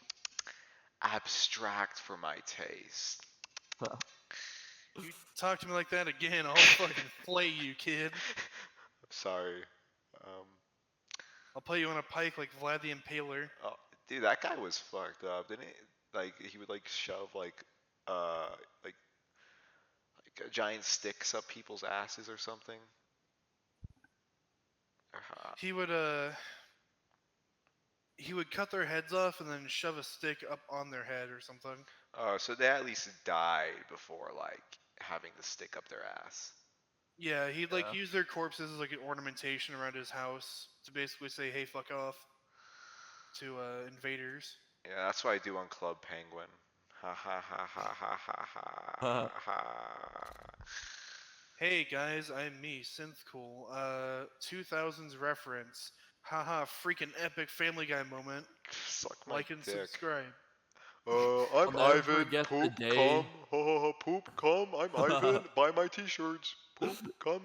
abstract for my taste. You talk to me like that again, I'll fucking flay you, kid. Sorry. Um, I'll put you on a pike like Vlad the Impaler. oh, dude, that guy was fucked up, didn't he? Like he would like shove uh like giant sticks up people's asses or something. He would cut their heads off and then shove a stick up on their head or something. So they at least died before like having the stick up their ass. Yeah, he'd like Yeah. use their corpses as like an ornamentation around his house to basically say, "Hey, fuck off," to invaders. Yeah, that's what I do on Club Penguin. Ha ha ha ha ha ha ha ha ha. Hey guys, I'm me, Synthcool. 2000s reference. Haha, freaking epic Family Guy moment. Suck my Like and dick. subscribe. I'm I'll never Ivan. forget the Poop, day. come. Ha ha ha. Poop, come. I'm Ivan. Buy my t-shirts. Poop, come.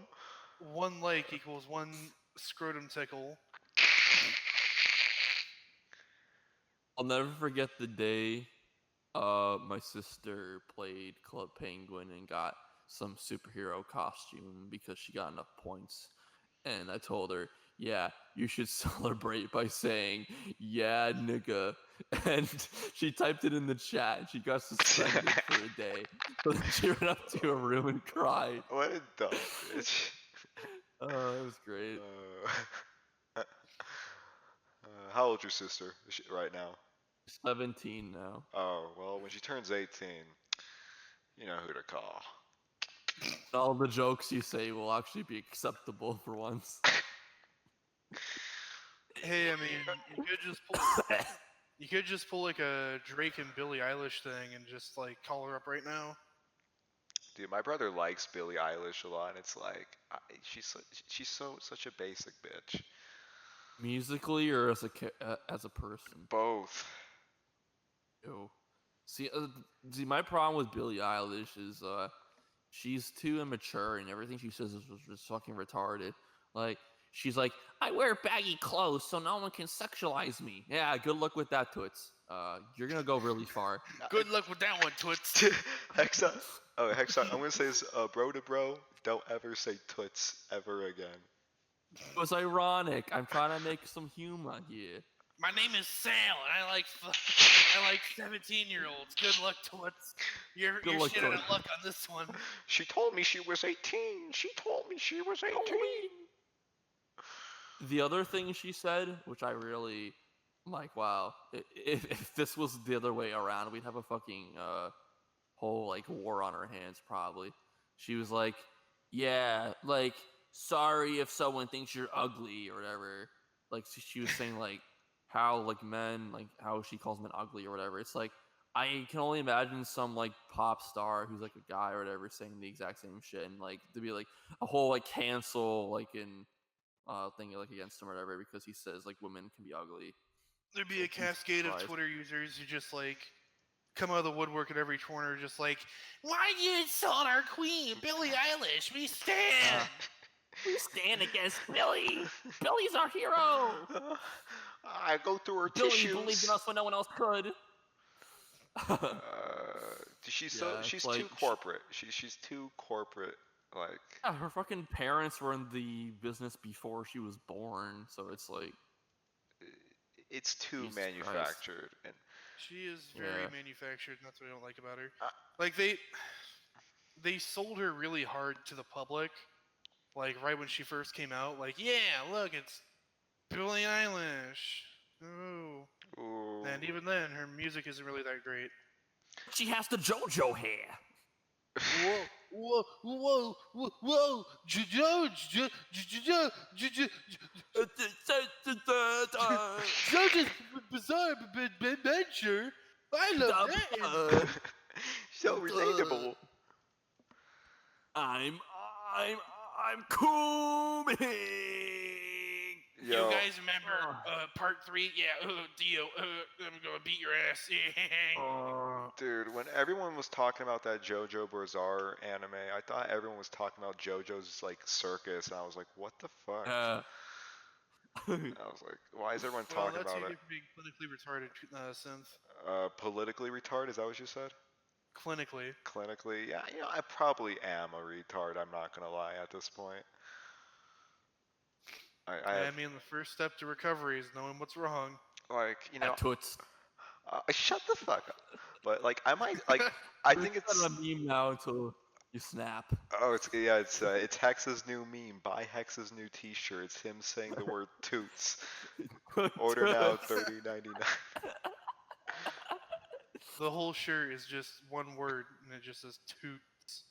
1 like equals 1 scrotum tickle. I'll never forget the day my sister played Club Penguin and got some superhero costume because she got enough points. And I told her, yeah, you should celebrate by saying, yeah, nigga. And she typed it in the chat and she got suspended for a day. So then she ran up to her room and cried. What a dumb bitch. Oh, it was great. How old's your sister right now? 17 now. Oh, well, when she turns 18, you know who to call. All the jokes you say will actually be acceptable for once. Hey, I mean, you could just pull like a Drake and Billie Eilish thing and just like call her up right now. Dude, my brother likes Billie Eilish a lot, and it's like she's such a basic bitch. Musically or as a person? Both. Ew. See, my problem with Billie Eilish is she's too immature and everything she says is just fucking retarded. Like she's like, I wear baggy clothes so no one can sexualize me. Yeah, good luck with that, toots. You're gonna go really far. Good luck with that one, Toots. Hexa. Oh, Hexa. I'm gonna say this, bro to bro. Don't ever say toots ever again. It was ironic. I'm trying to make some humor here. My name is Sal, and I like 17-year-olds. Good luck, Toots. You're luck, shit out of Toots. luck on this one. She told me she was 18. She told me she was 18. The other thing she said, which I really like, wow, if this was the other way around, we'd have a fucking whole like war on our hands probably. She was like, yeah, like sorry if someone thinks you're ugly or whatever. Like she was saying like how like men, like how she calls men ugly or whatever. It's like I can only imagine some like pop star who's like a guy or whatever saying the exact same shit, and like to be like a whole like cancel like in thing like against him or whatever because he says like women can be ugly. There'd be a cascade of Twitter users who just like come out of the woodwork at every corner, just like, why you insult our queen, Billie Eilish? We stand. We stand against Billie. Billie's our hero. I go through her Billie tissues. believed in us when no one else could. She's Yeah, she's like, too corporate. She's too corporate. Like yeah, her fucking parents were in the business before she was born, so it's like it's too Jesus manufactured. And She is very Yeah. manufactured, and that's what I don't like about her. Like they sold her really hard to the public, like right when she first came out. Like, yeah, look, it's Billie Eilish. Ooh. ooh. And even then, her music isn't really that great. She has the JoJo hair. Whoa, whoa, whoa, whoa, whoa, JoJo's Bizarre Adventure. I love that. So relatable. I'm I'm cooming. You Yo, guys remember part 3? Yeah, Dio, I'm gonna beat your ass. dude, when everyone was talking about that JoJo Bizarre anime, I thought everyone was talking about JoJo's like circus, and I was like, what the fuck? I was like, why is everyone Well, talking that's about you it? get for being clinically retarded, Synth. Politically retarded? Is that what you said? Clinically. Clinically? Yeah, I probably am a retard. I'm not gonna lie at this point. I have I mean, the first step to recovery is knowing what's wrong. like, At Toots. shut the fuck up. But like, I might like, I think It's it's. a meme now until you snap. Oh, it's Hexa's new meme. Buy Hexa's new T-shirt. It's him saying the word toots. Order now, Toots. $30.99. The whole shirt is just one word, and it just says toots.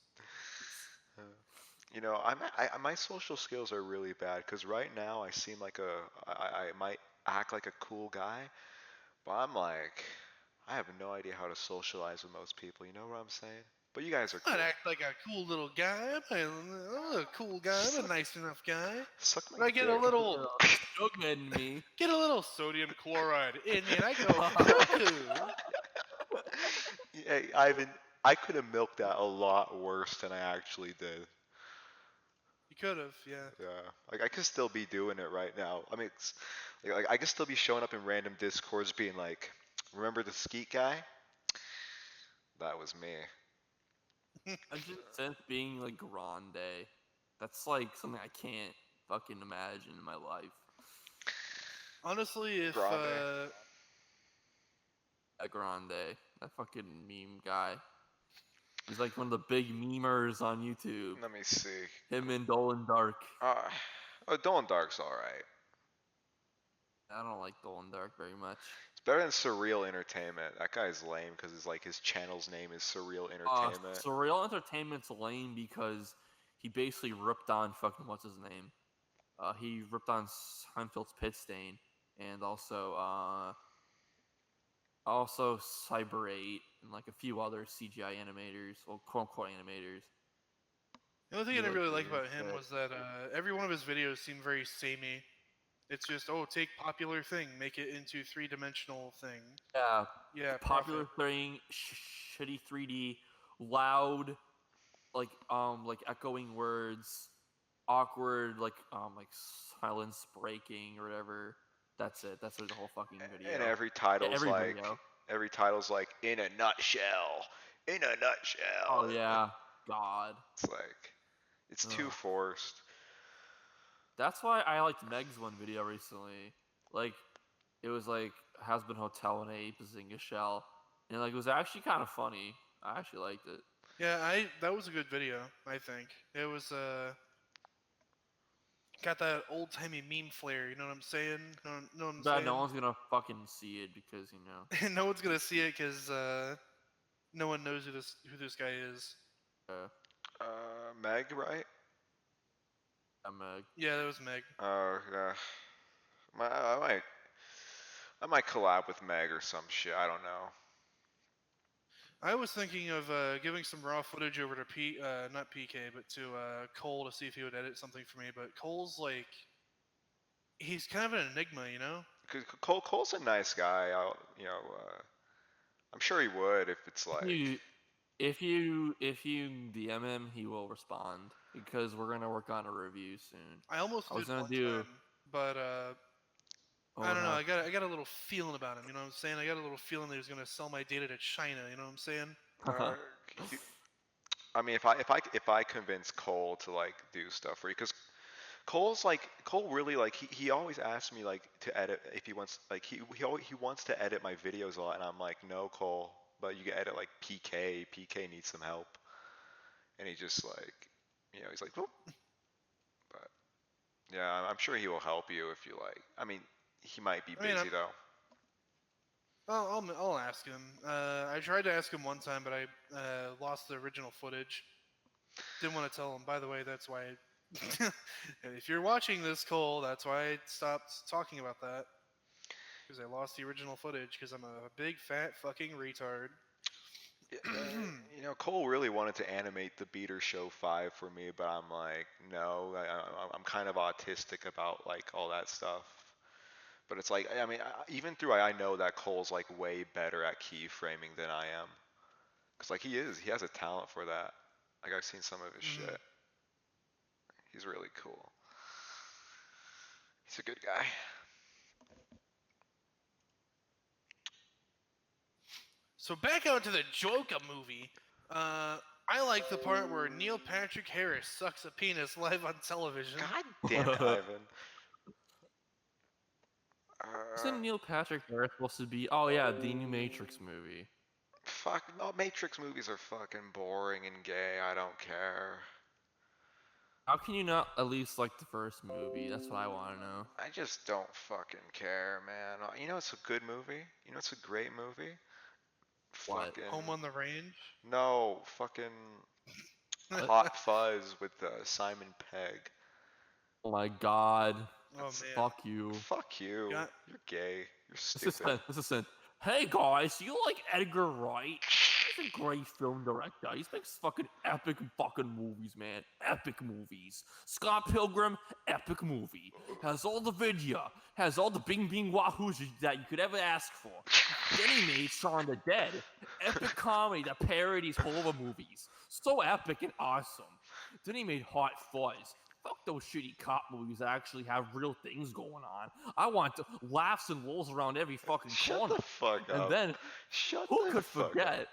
My social skills are really bad because right now I seem like I might act like a cool guy, but I'm like, I have no idea how to socialize with most people. You know what I'm saying? But you guys are I'd cool. act like a cool little guy. I'm a cool guy. I'm a nice enough guy. Suck my But I get a dick. little Sugar in me. get a little sodium chloride in me, and I go cuckoo. Hey, Ivan, I could have milked that a lot worse than I actually did. You could have, yeah. Yeah, like I could still be doing it right now. I mean, like I could still be showing up in random discords, being like, "Remember the skeet guy? That was me." I just sense being like grande. That's like something I can't fucking imagine in my life. Honestly, if Grande. A grande. That fucking meme guy. He's like one of the big memers on YouTube. Let me see. Him and Dolan Dark. Uh, Dawn Dark's all right. I don't like Dolan Dark very much. It's better than Surreal Entertainment. That guy's lame because his channel's name is Surreal Entertainment. Surreal Entertainment's lame because he basically ripped on fucking what's his name. He ripped on Seinfeld's Pit Stain and also Cyber 8 and like a few other CGI animators, well, quote unquote animators. the only thing I He, didn't like, really like is about him that- was that every one of his videos seemed very samey. It's just, take popular thing, make it into 3-dimensional thing. Yeah, Yeah, popular profit. thing, shitty 3D, loud, like echoing words, awkward, like silence breaking or whatever. That's it. That's the whole fucking video. And every title's Every like, video. in a nutshell. In a nutshell. Oh yeah, God. It's like, it's too Ugh. forced. That's why I liked Meg's one video recently. Like, it was like has been hotel in a Bazinga shell, and like it was actually kind of funny. I actually liked it. Yeah, that was a good video, I think. It was got that old timey meme flair, you know what I'm saying? Know what I'm But saying? no one's gonna fucking see it because No one's gonna see it because no one knows who this guy is. Meg, right? Meg. Yeah, that was Meg. Oh, yeah. I might collab with Meg or some shit. I don't know. I was thinking of giving some raw footage over to not PK, but to Cole to see if he would edit something for me. But Cole's like, he's kind of an enigma, you know? 'Cause Cole's a nice guy. I'm sure he would if it's like. If you DM him, he will respond because we're gonna work on a review soon. I almost was did gonna one do- time, but I don't know. I got a little feeling about him. You know what I'm saying? I got a little feeling that he's gonna sell my data to China. You know what I'm saying? You- I mean, if I convince Cole to like do stuff for you, because Cole really like he always asks me like to edit if he wants like he wants to edit my videos a lot, and I'm like, no, Cole, but you can edit like PK. PK needs some help, and he just like, he's like, "Whoop." But yeah, I'm sure he will help you if you like. I mean, he might be I mean, busy though. I'll ask him. I tried to ask him one time, but I lost the original footage. Didn't want to tell him. By the way, that's why. If you're watching this, Cole, that's why I stopped talking about that. Because I lost the original footage because I'm a big fat fucking retard. Cole really wanted to animate the Beater Show 5 for me, but I'm like, no, I'm kind of autistic about like all that stuff. But it's like, I mean, even through I know that Cole's like way better at keyframing than I am, cause like he has a talent for that. Like I've seen some of his shit. He's really cool. He's a good guy. So back out to the Joker movie. I like the part where Neil Patrick Harris sucks a penis live on television. God damn it, Ivan. Isn't Neil Patrick Harris supposed to be? Oh yeah, the new Matrix movie. Fuck, no, Matrix movies are fucking boring and gay. I don't care. How can you not at least like the first movie? That's what I want to know. I just don't fucking care, man. It's a good movie. It's a great movie. What? Fucking Home on the Range. no, fucking What? Hot Fuzz with Simon Pegg. Oh my god. Oh man. Fuck you. Fuck you. Got- You're gay. You're stupid. Listen. Hey guys, you like Edgar Wright? He's a great film director. He makes fucking epic fucking movies, man. Epic movies. Scott Pilgrim, epic movie. Has all the video. Has all the bing bing wahoos that you could ever ask for. Then he made Shaun the Dead. Epic comedy that parodies horror movies. So epic and awesome. Then he made Hot Fuzz. Fuck those shitty cop movies that actually have real things going on. I want laughs and rolls around every fucking Shut corner. the fuck up. And then, Shut who the could fuck forget? up.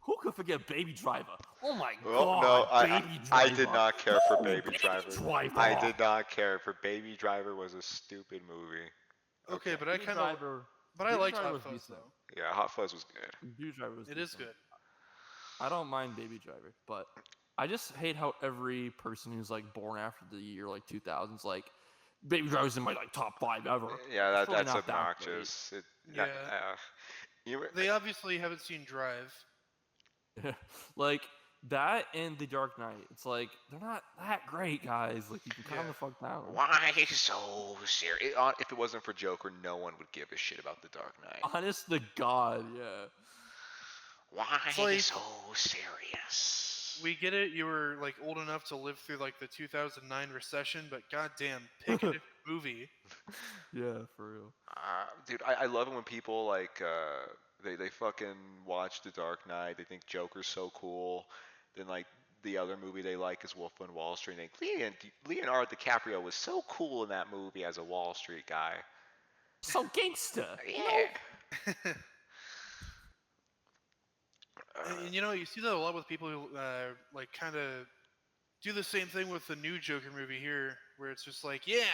Who could forget Baby Driver? Oh my Well, god, no, Baby Driver. I did not care for Oh, Baby Driver. Driver. I did not care for Baby Driver. Was a stupid movie. Okay, but I Baby kind of. Driver. But I Baby liked Driver Hot was Fuzz decent. though. Yeah, Hot Fuzz was good. Baby Driver was It is decent. good. I don't mind Baby Driver, but I just hate how every person who's like born after the year like 2000s like Baby Driver's in my like top 5 ever. Yeah, It's really that's not that obnoxious. Yeah. They obviously haven't seen Drive. Like that and The Dark Knight. It's like they're not that great, guys. Like you can calm Yeah. the fuck down. Why so serious? If it wasn't for Joker, no one would give a shit about The Dark Knight. Honest to God, yeah. Why like- so serious? We get it. You were like old enough to live through like the 2009 recession, but goddamn, pick a different movie. Yeah, for real. Dude, I love it when people like they fucking watch The Dark Knight. They think Joker's so cool. Then like the other movie they like is Wolf on Wall Street. And they think Leonardo DiCaprio was so cool in that movie as a Wall Street guy. So gangster. Yeah. And you see that a lot with people who like kind of do the same thing with the new Joker movie here, where it's just like, yeah,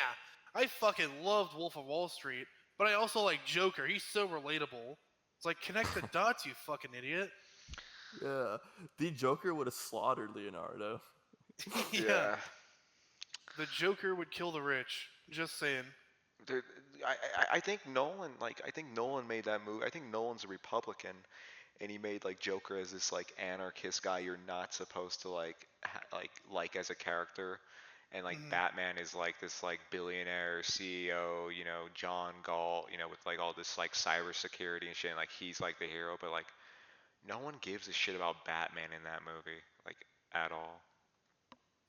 I fucking loved Wolf of Wall Street, but I also like Joker. He's so relatable. It's like connect the dots, you fucking idiot. Yeah. The Joker would have slaughtered Leonardo. Yeah. The Joker would kill the rich. Just saying. Dude, I think Nolan made that movie. I think Nolan's a Republican, and he made like Joker as this like anarchist guy you're not supposed to like as a character, and like Batman is like this like billionaire CEO, John Galt, with like all this like cybersecurity and shit, and like he's like the hero, but like no one gives a shit about Batman in that movie, like at all.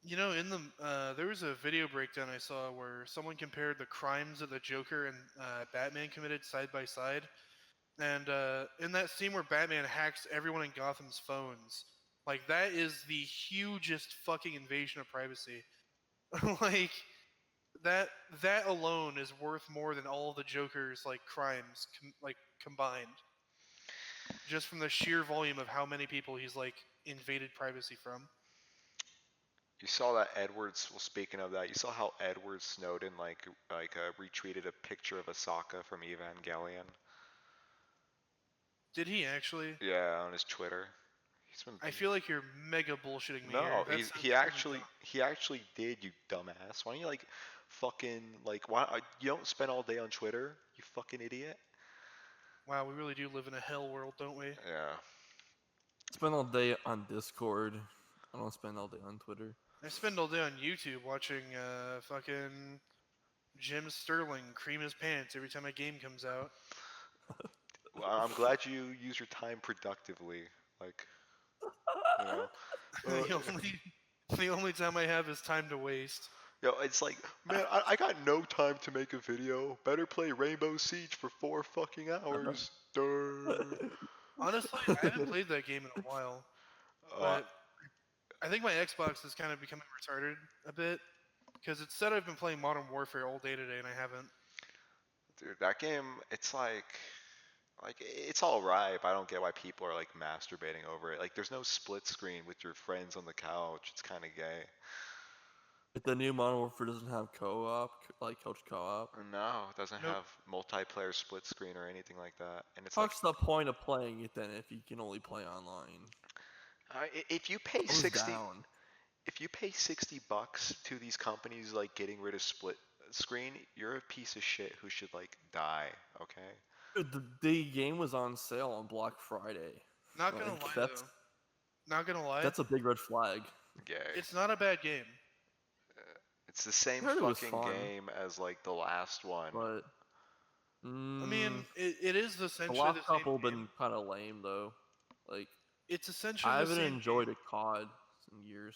In the there was a video breakdown I saw where someone compared the crimes that the Joker and Batman committed side by side, and in that scene where Batman hacks everyone in Gotham's phones, like that is the hugest fucking invasion of privacy. Like that alone is worth more than all of the Joker's like crimes combined, just from the sheer volume of how many people he's like invaded privacy from. You saw that Edwards. Well, speaking of that, you saw how Edward Snowden retweeted a picture of Asaka from Evangelion. Did he actually? Yeah, on his Twitter. I feel like you're mega bullshitting me. No, here. he actually did. You dumbass. Why don't you like fucking like why you don't spend all day on Twitter? You fucking idiot. Wow, we really do live in a hell world, don't we? Yeah. Spend all day on Discord. I don't spend all day on Twitter. I spend all day on YouTube watching fucking Jim Sterling cream his pants every time a game comes out. Well, I'm glad you use your time productively. Like, you know. Uh, The only time I have is time to waste. it's like, man, I got no time to make a video. Better play Rainbow Siege for 4 fucking hours. Durr. Honestly, I haven't played that game in a while, Uh, but I think my Xbox is kind of becoming retarded a bit because it said I've been playing Modern Warfare all day today and I haven't. dude, that game, it's like it's all right, but I don't get why people are like masturbating over it. Like, there's no split screen with your friends on the couch. It's kind of gay. If the new Modern Warfare doesn't have co-op, like couch co-op, No, it doesn't Nope. have multiplayer split screen or anything like that. And it's like, what's the point of playing it then if you can only play online? if you pay I was 60, down. if you pay $60 to these companies like getting rid of split screen, you're a piece of shit who should like die. Okay. Dude, the game was on sale on Black Friday. Not gonna Like, lie that's though. Not gonna lie. that's a big red flag. Gay. It's not a bad game. It's the same I heard it was fucking fun. game as like the last one. But I mean, it is the essentially last the same couple game. been kind of lame though. Like, It's essentially I the haven't same enjoyed game, a COD in years.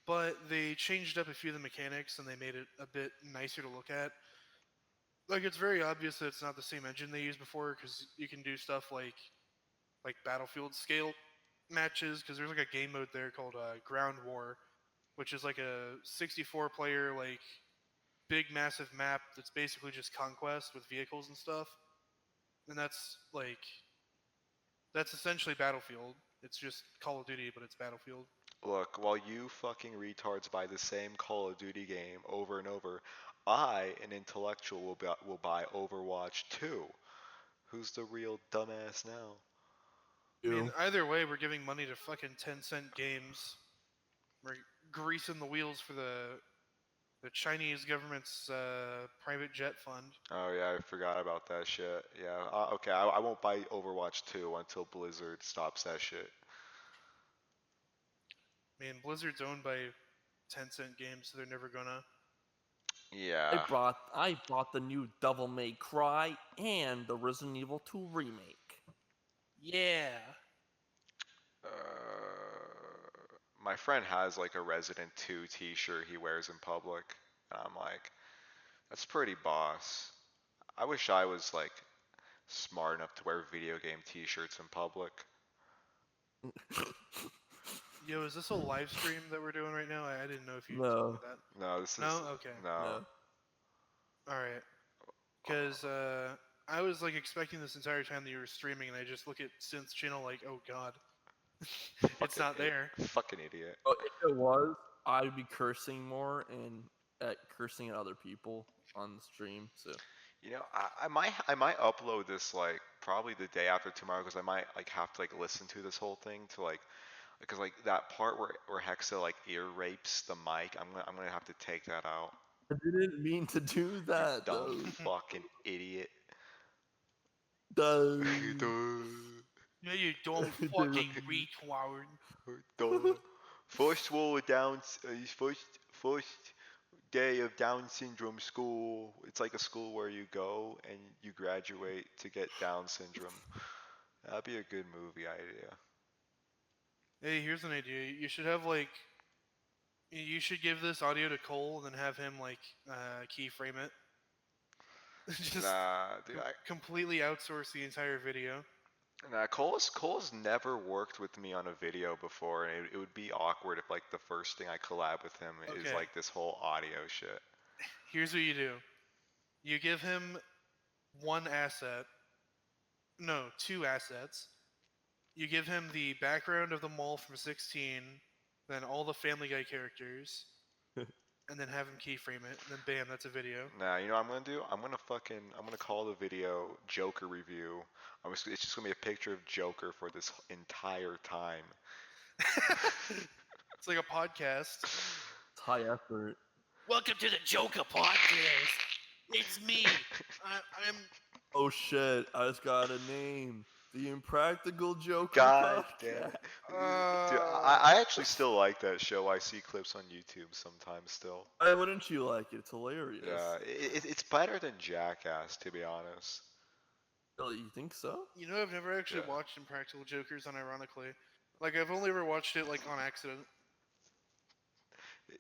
but they changed up a few of the mechanics and they made it a bit nicer to look at. Like, it's very obvious that it's not the same engine they used before because you can do stuff like Battlefield scale matches because there's like a game mode there called Ground War, which is like a 64 player like big massive map that's basically just conquest with vehicles and stuff. And that's essentially Battlefield. It's just Call of Duty, but it's Battlefield. Look, while you fucking retards buy the same Call of Duty game over and over, I, an intellectual, will buy Overwatch 2. Who's the real dumbass now? I mean, You. either way, we're giving money to fucking 10-cent games. We're greasing the wheels for the Chinese government's private jet fund. Oh yeah, I forgot about that shit. Yeah, okay, I won't buy Overwatch 2 until Blizzard stops that shit. I mean, Blizzard's owned by 10-cent games, so they're never gonna. Yeah. I bought the new Devil May Cry and the Resident Evil 2 remake. Yeah. My friend has like a Resident 2 t-shirt he wears in public, and I'm like, that's pretty boss. I wish I was like smart enough to wear video game t-shirts in public. Yo, is this a live stream that we're doing right now? I didn't know if you No. told me that. No, this is No? Okay. no. No. Alright. Because I was like expecting this entire time that you were streaming, and I just look at Synth's channel like, oh god. It's Fucking not there. Fucking idiot. But if it was, I'd be cursing more and cursing at other people on the stream. So You know, I might upload this like probably the day after tomorrow because I might like have to like listen to this whole thing to like because like that part where Hexa like ear rapes the mic, I'm gonna have to take that out. I didn't mean to do that. Dumb fucking idiot. Duh. Duh. Yeah, you dumb fucking retard. Duh. First roll of first day of Down syndrome school. It's like a school where you go and you graduate to get Down syndrome. That'd be a good movie idea. Hey, here's an idea. You should have like, you should give this audio to Cole and then have him like keyframe it. Just Nah, dude, completely outsource the entire video. Cole's never worked with me on a video before, and it would be awkward if like the first thing I collab with him is Okay. like this whole audio shit. Here's what you do. You give him one asset. No, two assets. You give him the background of the mall from 16, then all the Family Guy characters, and then have him keyframe it, and then bam, that's a video. Nah, you know what I'm gonna do? I'm gonna call the video Joker review. It's just gonna be a picture of Joker for this entire time. It's like a podcast. It's high effort. Welcome to the Joker podcast. It's me. Oh shit! I just got a name. The Impractical Joker God damn podcast. it. Dude, I actually still like that show. I see clips on YouTube sometimes still. Why wouldn't you like it? It's hilarious. Yeah, it's better than Jackass, to be honest. Really, you think so? You know, I've never actually Yeah. watched Impractical Jokers, unironically. Like, I've only ever watched it like on accident.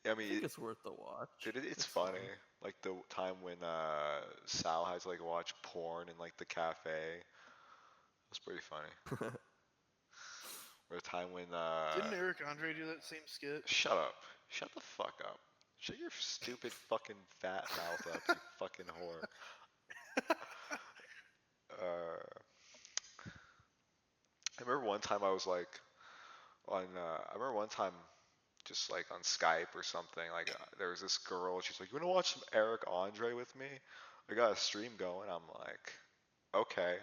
I I mean, think it's worth the watch. dude, it's It's funny. fun. Like the time when Sal has to like watch porn in like the cafe. It was pretty funny. Or the time when Didn't Eric Andre do that same skit? shut up. Shut the fuck up. Shut your stupid fucking fat mouth up, you fucking whore. I remember one time I was like I remember one time just like on Skype or something, like there was this girl, she's like, "You wanna watch some Eric Andre with me? I got a stream going." I'm like, "Okay."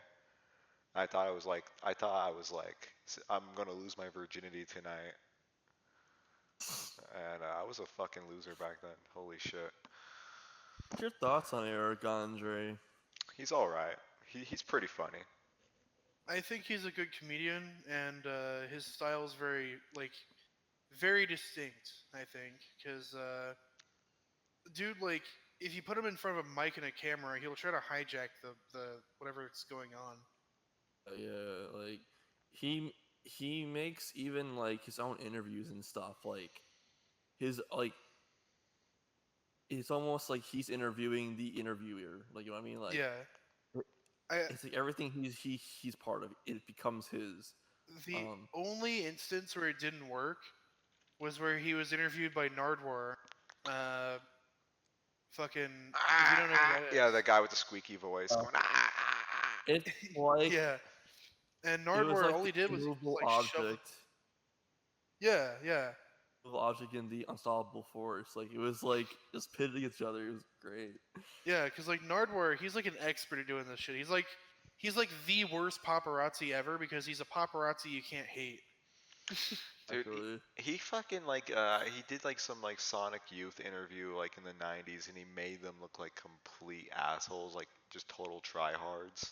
I'm gonna lose my virginity tonight, and I was a fucking loser back then. Holy shit. What's your thoughts on Eric Andre? He's all right. He's pretty funny. I think he's a good comedian, and his style is very, like, very distinct, I think. Because, dude, like, if you put him in front of a mic and a camera, he'll try to hijack the whatever's going on. Yeah, like he makes even like his own interviews and stuff. Like his like it's almost like he's interviewing the interviewer. Like you know what I mean? Like Yeah. I it's like everything he's part of it becomes his. The only instance where it didn't work was where he was interviewed by Nardwar. Uh, fucking, if you don't know who that Yeah, is. that guy with the squeaky voice going. It's like Yeah, and it was Nardwar, like all the he did was he immovable just like shoved. object, Yeah, yeah, immovable object in the unstoppable force. Like it was like just pitted against each other. It was great. yeah. Because like Nardwar, he's like an expert at doing this shit. He's like the worst paparazzi ever because he's a paparazzi you can't hate. Dude, Actually, he fucking like he did like some like Sonic Youth interview like in the 90s, and he made them look like complete assholes, like just total tryhards.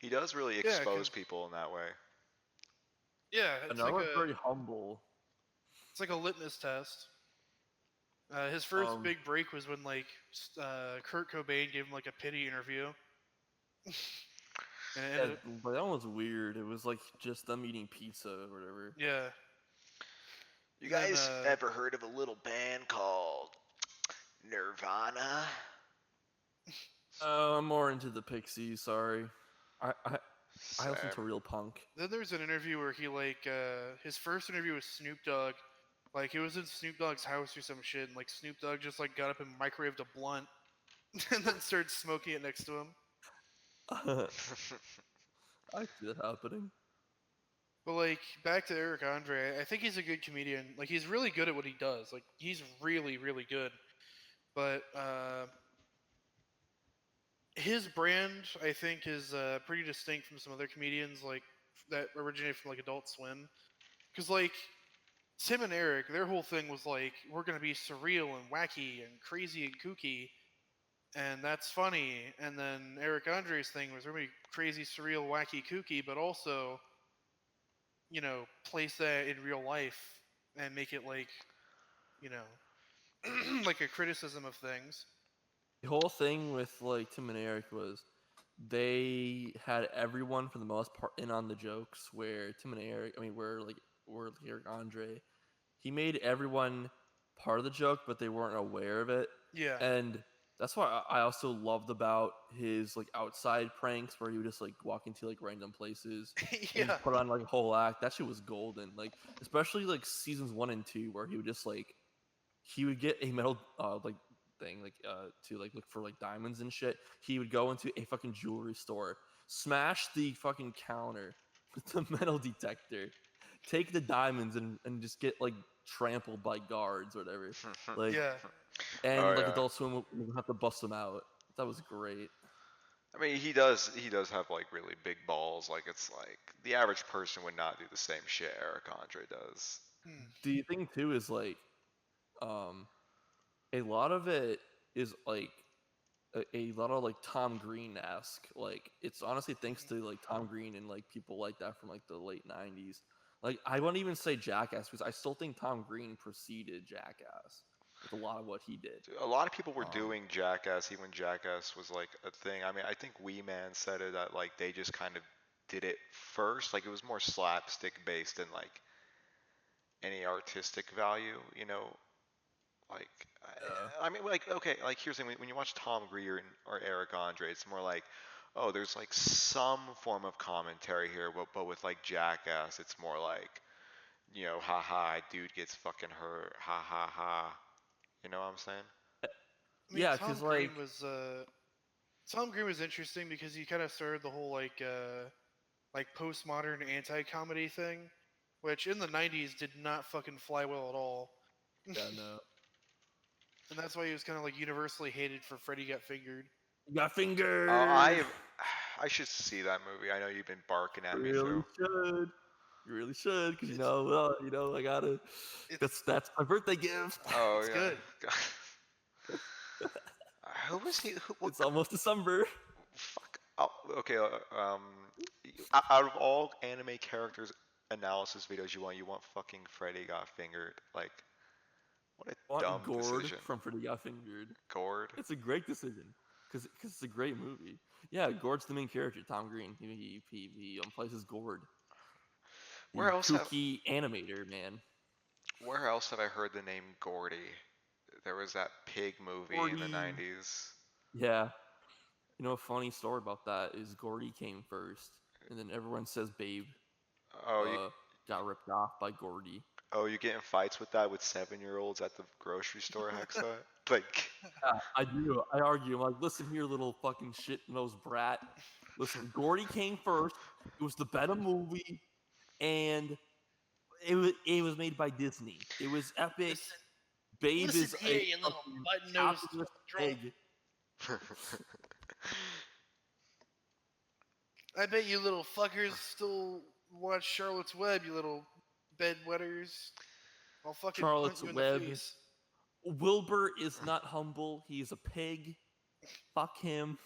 He does really Yeah, expose because people in that way. yeah, another very humble. it's like a litmus test. His first Um, big break was when like Kurt Cobain gave him like a pity interview, and it yeah, ended. but that one was weird. It was like just them eating pizza or whatever. Yeah. You And then guys ever heard of a little band called Nirvana? I'm more into the Pixies. Sorry, I listen to Same. real punk. then there was an interview where he like his first interview with Snoop Dogg, like he was in Snoop Dogg's house or some shit, and like Snoop Dogg just like got up and microwaved a blunt, and then started smoking it next to him. I see that happening. But like back to Eric Andre, I think he's a good comedian. Like he's really good at what he does. Like he's really really good. But his brand, I think, is pretty distinct from some other comedians like that originate from like Adult Swim. Because like Tim and Eric, their whole thing was like, we're gonna be surreal and wacky and crazy and kooky, and that's funny. And then Eric Andre's thing was we're gonna be crazy, surreal, wacky, kooky, but also, you know, place that in real life and make it like, you know, like a criticism of things. The whole thing with like Tim and Eric was they had everyone for the most part in on the jokes. Where Tim and Eric, I mean, were Eric Andre, he made everyone part of the joke, but they weren't aware of it. Yeah. And that's what I also loved about his like outside pranks, where he would just like walk into like random places and Yeah. put on like a whole act. That shit was golden. Like especially like seasons 1 and 2, where he would just like he would get a metal like thing like to like look for like diamonds and shit. He would go into a fucking jewelry store, smash the fucking counter with the metal detector, take the diamonds and just get like trampled by guards or whatever. Like Yeah. and Oh like yeah. Adult Swim would have to bust them out. That was great. I mean, he does have like really big balls. Like it's like the average person would not do the same shit Eric Andre does. Hmm. The thing too is like um a lot of it is like a lot of like Tom Green-esque. Like it's honestly thanks to like Tom Green and like people like that from like the late '90s. Like I wouldn't even say Jackass because I still think Tom Green preceded Jackass with a lot of what he did. A lot of people were Um, doing Jackass even when Jackass was like a thing. I mean, I think Wee Man said it that like they just kind of did it first. Like it was more slapstick based than like any artistic value, you know. Like I mean, like okay, like here's the thing: when you watch Tom Greer or Eric Andre, it's more like, oh, there's like some form of commentary here, but with like Jackass, it's more like, you know, haha, dude gets fucking hurt, ha ha ha. You know what I'm saying? I mean, yeah, because Tom Green was interesting because he kind of started the whole like postmodern anti-comedy thing, which in the '90s did not fucking fly well at all. yeah, no, And that's why he was kind of like universally hated for Freddy Got Fingered. you got fingered. I should see that movie. I know you've been barking at me Really too. should. You really should, because It's I gotta. it's That's my birthday gift. Oh it's good. yeah. Who was he? Who, what, It's almost December. fuck. Oh, okay. Out of all anime characters analysis videos you want fucking Freddy got fingered. Like, what a I want dumb Gord decision. from Pretty Got Fingered. Gord. It's a great decision, because it's a great movie. Yeah, Gord's the main character. Tom Green. He plays as Gord, Where the else have kooky animator man. Where else have I heard the name Gordy? There was that pig movie in the Gordy. 90s. Yeah. You know, a funny story about that is Gordy came first, and then everyone says Babe Oh, you uh, got ripped off by Gordy. Oh, you get in fights with that with 7-year-olds at the grocery store, Hexa? Like, Yeah, I do. I argue. I'm like, listen here, little fucking shit-nosed brat. Listen, Gordy came first. It was the better movie, and it was made by Disney. It was epic. Listen, Babe listen is here, a you little fucking button-nosed capitalist drunk. egg. I bet you little fuckers still watch Charlotte's Web, you little bedwetters. I'll fucking punch Charlotte's you in the Web. face. Wilbur is not humble. He's a pig. Fuck him.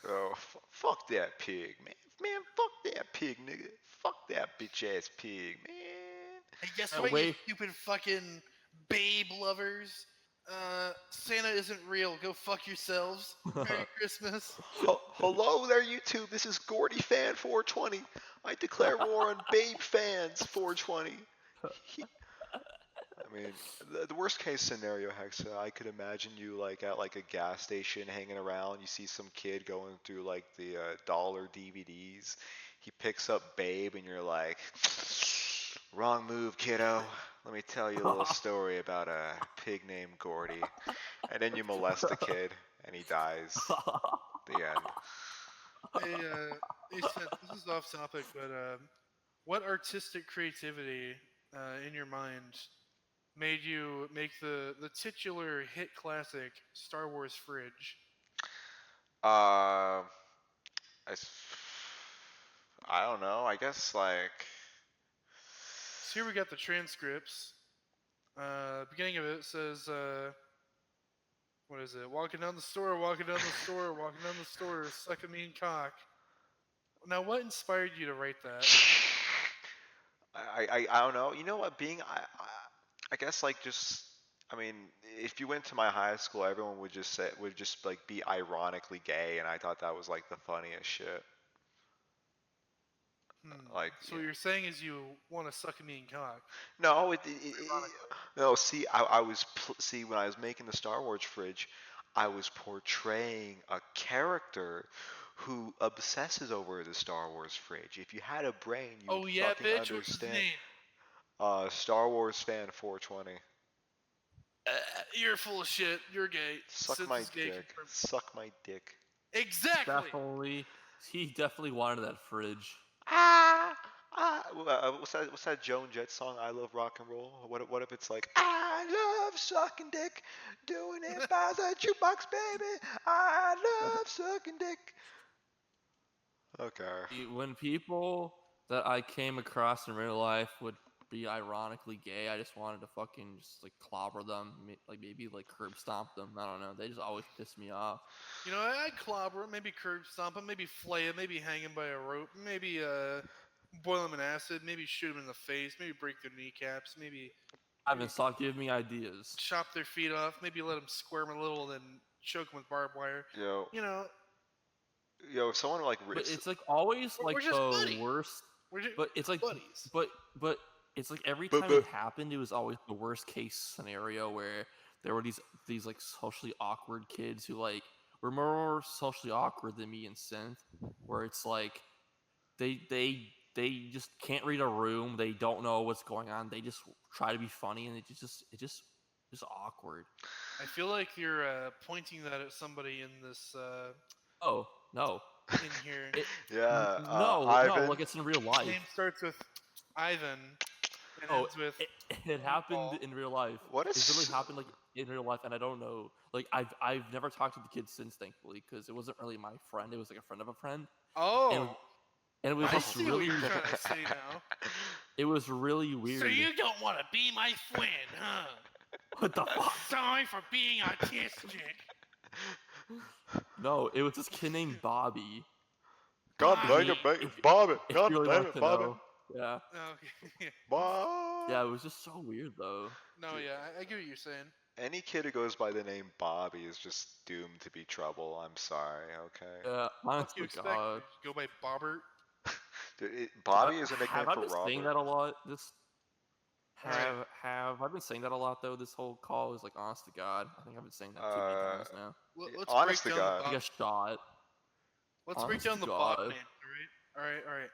Oh, fuck that pig, man. Man, fuck that pig, nigga. Fuck that bitch ass pig, man. Hey, guess That what, you way, stupid fucking babe lovers? Santa isn't real. Go fuck yourselves. Merry Christmas. Hello there, YouTube. This is Gordy Fan 420. I declare war on Babe Fans 420. I mean, the worst case scenario, Hexa, I could imagine you like at like a gas station hanging around. You see some kid going through like the dollar DVDs. He picks up Babe, and you're like, wrong move, kiddo. Let me tell you a little story about a pig named Gordy. And then you molest the kid, and he dies. The end. Hey, Seth, this is off topic, but what artistic creativity in your mind made you make the titular hit classic Star Wars fridge? Uh, I, s- I don't know. I guess like So here we got the transcripts. Beginning of it says, what is it? Walking down the store, walking down the store, walking down the store, suck a mean cock. Now, what inspired you to write that? I don't know. You know what? I guess like just I mean, if you went to my high school, everyone would just like be ironically gay, and I thought that was like the funniest shit. Like, So what you're saying is you want to suck a mean cock. no, Ironically. no. See, see when I was making the Star Wars fridge, I was portraying a character who obsesses over the Star Wars fridge. If you had a brain, you would Oh yeah, fucking bitch. What's his understand. name? Star Wars fan 420. You're full of shit. You're gay. Suck Sid my is gay. dick. Suck my dick. Exactly. He definitely wanted that fridge. Ah, what's that Joan Jett song? I love rock and roll. What if it's like I love sucking dick, doing it by the jukebox, baby. I love sucking dick. Okay. When people that I came across in real life would be ironically gay. I just wanted to fucking just like clobber them, maybe like curb stomp them. I don't know. They just always piss me off. You know, I'd clobber him, maybe curb stomp him, maybe flay him, maybe hang him by a rope, maybe boil him in acid, maybe shoot him in the face, maybe break their kneecaps, maybe Ivan, stop giving me ideas. chop their feet off, maybe let them squirm a little, then choke them with barbed wire. Yo, You know, yo, if someone like But it's like always we're like just the buddies. worst. We're just But it's like, buddies. but it's like every But- time but- it happened, it was always the worst case scenario where there were these like socially awkward kids who like were more socially awkward than me and Synth, where it's like they just can't read a room, they don't know what's going on, they just try to be funny, and it's just awkward. I feel like you're pointing that at somebody in this Oh no, in here. yeah, no, Ivan. like it's in real His life. name starts with Ivan and Oh, ends with it happened Meatball. in real life. What It is- literally happened like in real life, and I don't know. Like I've never talked to the kid since, thankfully, because it wasn't really my friend. It was like a friend of a friend, Oh, and it was I just see really. what you're trying to say now. It was really weird. So you don't want to be my friend, huh? What the fuck? Sorry for being autistic. No, it was this kid named Bobby. God dang If- it, Bobby. If God you really damn want it, to Bobby. know. Yeah, Okay. Bob. yeah, it was just so weird though. No, yeah, I get what you're saying. Any kid who goes by the name Bobby is just doomed to be trouble. I'm sorry, okay? Yeah, What honest do you to expect? God. Go by Bobbert? Dude, Bobby is a nickname Have I for been Robert. saying that a lot? Alright. Have I been saying that a lot though? This whole call is like, honest to God, I think I've been saying that too many times now. Let's honest break to down God. the Like Bob. a shot. Let's break honest down to the Bob God. names. All right.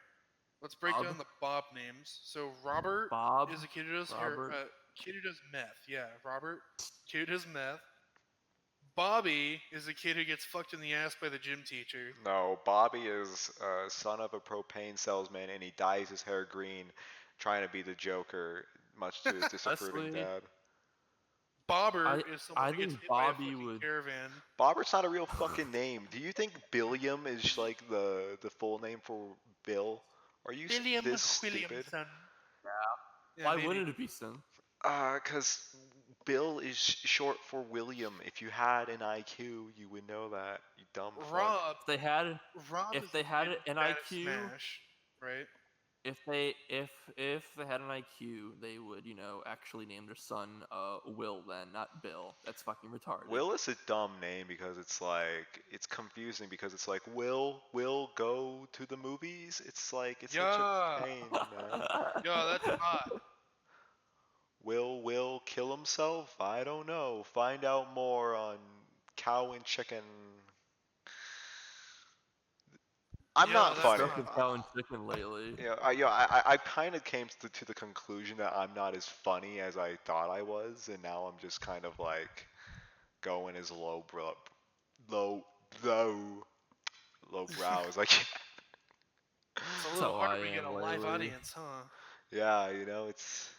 Let's break Bob? down the Bob names. So Robert Bob. is a kid who does Robert. kid who does meth. Yeah, Robert, kid who does meth. Bobby is a kid who gets fucked in the ass by the gym teacher. No, Bobby is son of a propane salesman, and he dyes his hair green, trying to be the Joker, much to his disapproving Honestly, dad. Bobber is someone I who gets think hit by a Bobby fucking would- caravan. Bobbert's not a real fucking name. Do you think Billiam is like the full name for Bill? Are you William this stupid? Williamson. Yeah, Why maybe. wouldn't it be Sin? Cause Bill is short for William. If you had an IQ, you would know that. You dumb fuck. Rob. If they had Rob if is they the had kid an from Bad IQ Smash, right? if they had an IQ, they would, actually name their son Will then, not Bill. That's fucking retarded. Will is a dumb name because it's confusing because it's like Will go to the movies. It's like it's such Yeah. a pain, man. Yo, that's hot. Will kill himself? I don't know. Find out more on Cow and Chicken. I'm Yeah, not that's funny. Stuff with cow and chicken lately. I kind of came to the conclusion that I'm not as funny as I thought I was, and now I'm just kind of like going as low brow as I can. It's a That's little how hard I when you get a am live lately. audience, huh? Yeah, it's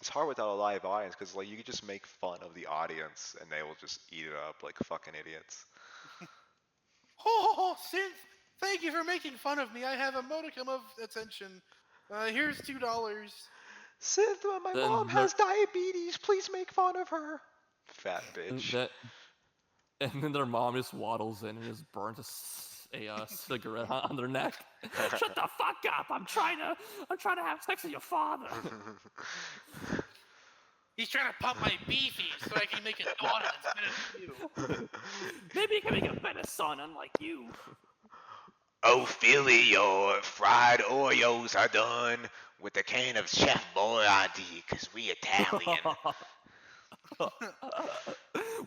hard without a live audience because like you could just make fun of the audience and they will just eat it up like fucking idiots. Oh, Synth, thank you for making fun of me. I have a modicum of attention. Here's $2. Cynthia, my Then mom the- has diabetes. Please make fun of her. Fat bitch. And then their mom just waddles in and just burns a cigarette on their neck. Shut the fuck up! I'm trying to have sex with your father. He's trying to pump my beefies so I can make a daughter instead of you. Maybe you can make a better son, unlike you. Oh, Philly, your fried Oreos are done with a can of Chef Boyardee, 'cause we Italian.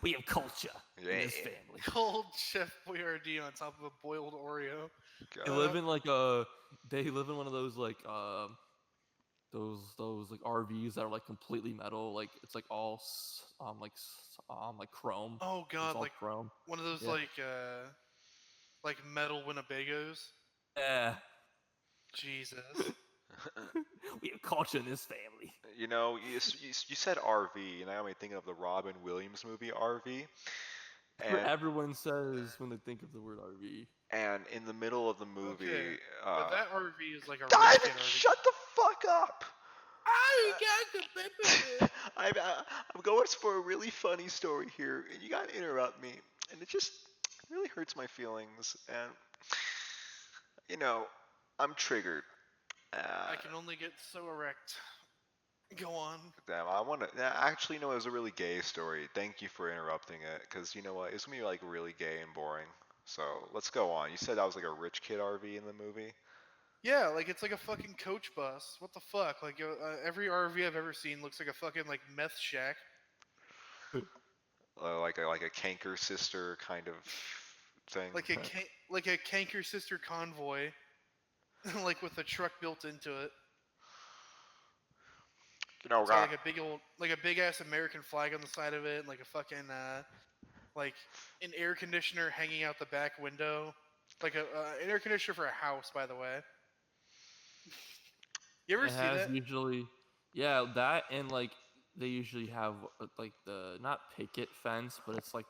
We have culture in this Yeah. family. Cold Chef Boyardee on top of a boiled Oreo. They live in they live in one of those like those like RVs that are like completely metal, like it's like all like chrome. Oh It's god, all like chrome. one of those Yeah. like metal Winnebagos. Yeah, Jesus. we have culture in this family. You said RV, and I only thinking of the Robin Williams movie RV. That's what And everyone says when they think of the word RV. and in the middle of the movie, Okay, but that RV is like a Ivan, rich kid RV. shut the fuck up! going for a really funny story here, and you gotta interrupt me, and it just really hurts my feelings, and you know, I'm triggered. I Uh, can only get so erect. Go on. Damn, I want to actually know it was a really gay story. Thank you for interrupting it, because you know what, it's gonna be like really gay and boring. So let's go on. You said that was like a rich kid RV in the movie. Yeah, like it's like a fucking coach bus. What the fuck? Like every RV I've ever seen looks like a fucking like meth shack. Like a canker sister kind of thing. Like a canker sister convoy, like with a truck built into it. You know, It's got like a big ass American flag on the side of it, and like a fucking like an air conditioner hanging out the back window, like an air conditioner for a house, by the way. You ever It see has that? usually, yeah, that and like they usually have like the not picket fence, but it's like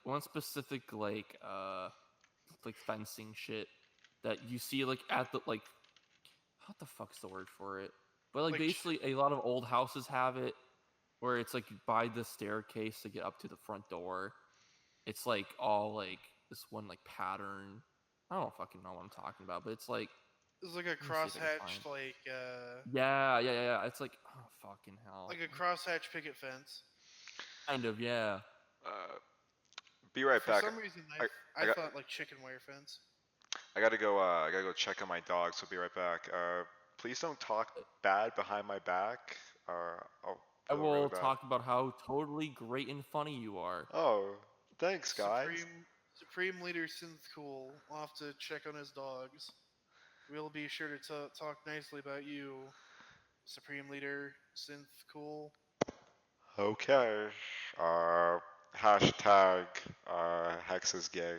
one specific like fencing shit that you see like at the like what the fuck's the word for it? But like Like basically a lot of old houses have it where it's like by the staircase to get up to the front door. It's like all like this one like pattern. I don't fucking know what I'm talking about, but it's like it's like a let me see if I can find. crosshatched Yeah. It's like oh fucking hell. like a crosshatch picket fence. Kind of, yeah. Uh, be right For back. some reason, I, I I got thought like chicken wire fence. I gotta go. I gotta go check on my dog. So be right back. Please don't talk bad behind my back. I'll I feel really will bad. talk about how totally great and funny you are. Oh, thanks, guys. Supreme Leader Synthcool off to check on his dogs. We'll be sure to talk nicely about you, Supreme Leader Synthcool. Okay. Uh, hashtag Hex is gay.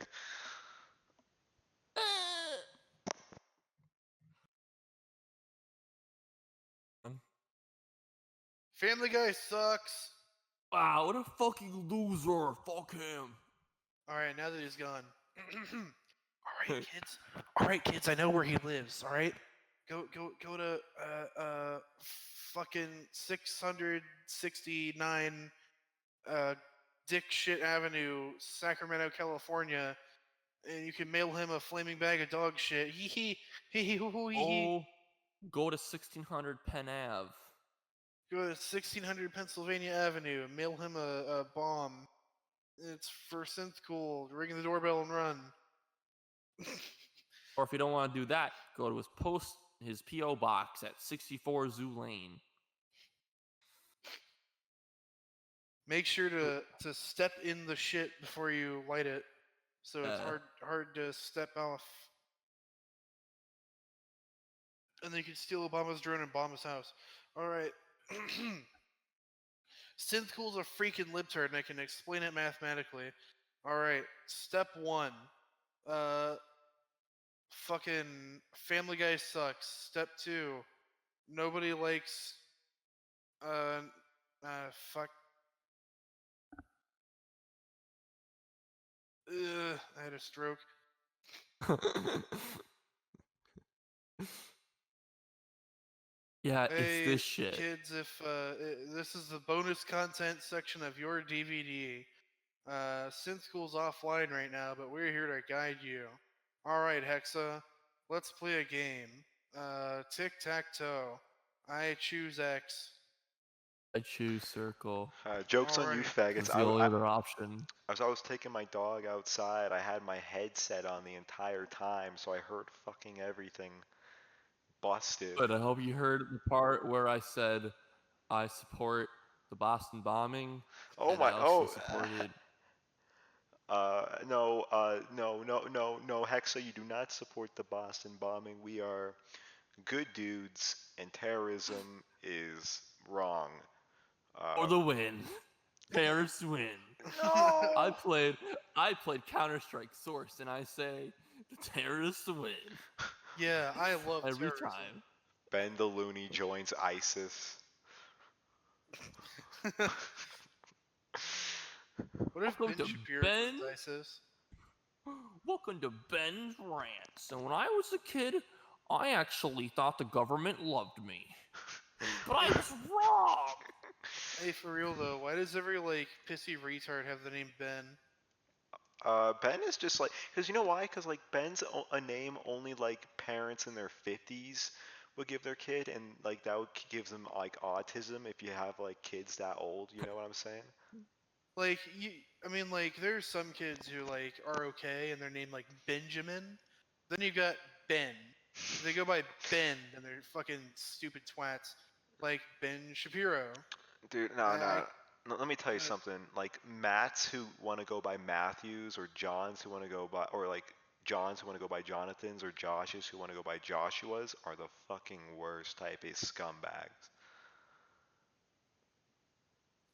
Family Guy sucks. Wow, what a fucking loser. Fuck him. All right, now that he's gone. All right, kids. I know where he lives. All right, go to fucking 669 Dick Shit Avenue, Sacramento, California, and you can mail him a flaming bag of dog shit. Hee hee hoo hoo hee hee. Oh, go to 1600 Penn Ave. Go to 1600 Pennsylvania Avenue and mail him a bomb. It's for synth cool. Ring the doorbell and run. Or if you don't want to do that, go to his P.O. box at 64 Zoo Lane. Make sure to step in the shit before you light it, so it's hard to step off. And then you can steal Obama's drone and bomb his house. All right. Synthcool's a freaking libtard, and I can explain it mathematically. All right. Step one. Fucking Family Guy sucks. Step two. Nobody likes. Fuck. I had a stroke. Yeah, Hey, it's this shit. kids, if this is the bonus content section of your DVD. Synthcool's offline right now, but we're here to guide you. All right, Hexa, let's play a game. Tic-tac-toe. I choose X. I choose circle. Jokes on you, Alright. faggots. It's the only other option. As I was taking my dog outside, I had my headset on the entire time, so I heard fucking everything. Busted. But I hope you heard the part where I said I support the Boston bombing, Oh and my. I also Oh. supported. No. No. Hexa, you do not support the Boston bombing. We are good dudes, and terrorism is wrong. For the win. Terrorists win. No. I played Counter-Strike Source, and I say the terrorists win Yeah, I love every terrorism. time. Ben the Looney joins ISIS. What if Welcome Ben to Shapiro Ben. joins ISIS? Welcome to Ben's Rants. And when I was a kid, I actually thought the government loved me. But I was wrong. Hey, for real though, why does every like pissy retard have the name Ben? Ben is just like, cause you know why? Cause like Ben's a name only like parents in their 50s would give their kid, and like that would gives them like autism if you have like kids that old. You know what I'm saying? Like I mean, like there's some kids who like are okay and they're named like Benjamin. Then you've got Ben. They go by Ben and they're fucking stupid twats like Ben Shapiro. Dude, I Let me tell you uh, something. Like Matts who want to go by Matthews, or Johns who want to go by, or like Johns who want to go by Jonathans, or Joshes who want to go by Joshuas, are the fucking worst type of scumbags.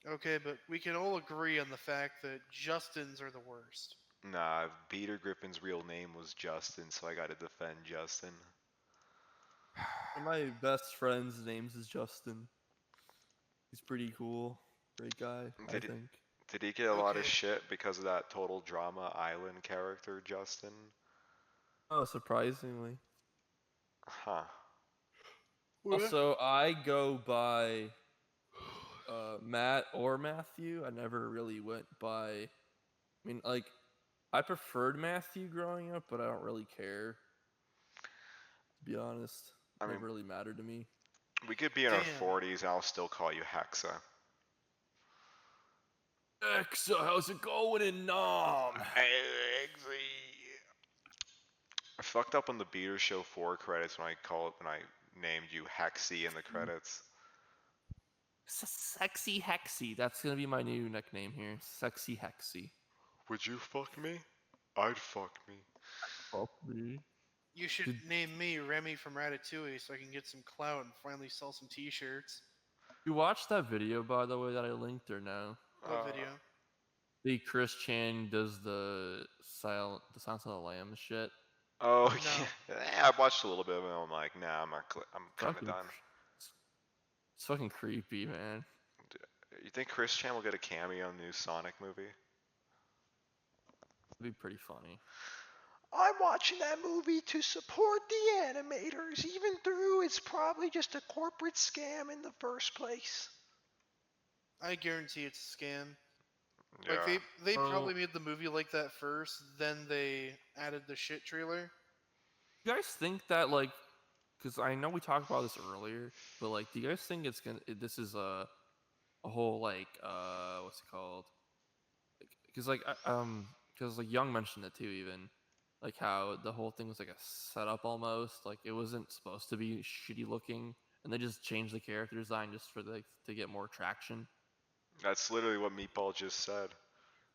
okay, but we can all agree on the fact that Justins are the worst. Nah, Peter Griffin's real name was Justin, so I gotta defend Justin. One of my best friend's name is Justin. He's pretty cool. Great guy, I Did he, think. did he get a lot of Okay. shit because of that Total Drama Island character, Justin? Oh, surprisingly. Huh. Also, I go by Matt or Matthew. I never really went by. I mean, like, I preferred Matthew growing up, but I don't really care. To be honest, I mean, never really mattered to me. we could be in our Damn. 40s and I'll still call you Hexa. Hexa, how's it going in Nom? I fucked up on the Beater Show 4 credits when I named you Hexy in the credits. Sexy Hexy. That's gonna be my new nickname here. Sexy Hexy. Would you fuck me? I'd fuck me. Probably. You should name me Remy from Ratatouille so I can get some clout and finally sell some T-shirts. You watched that video, by the way, that I linked, or no? What video? The Chris Chan does the Silence of the Lambs shit. Oh, No. yeah, I watched a little bit of it. I'm like, nah, I'm kind of Fucking, done. it's fucking creepy, man. You think Chris Chan will get a cameo in the new Sonic movie? It'd be pretty funny. I'm watching that movie to support the animators, even though it's probably just a corporate scam in the first place. I guarantee it's a scam. Yeah. Like they Oh. probably made the movie like that first, then they added the shit trailer. You guys think that, like, because I know we talked about this earlier, but like, do you guys think this is a whole like what's it called? Because like Young mentioned it too, even like how the whole thing was like a setup almost. Like it wasn't supposed to be shitty looking, and they just changed the character design just for to get more traction. That's literally what Meatball just said.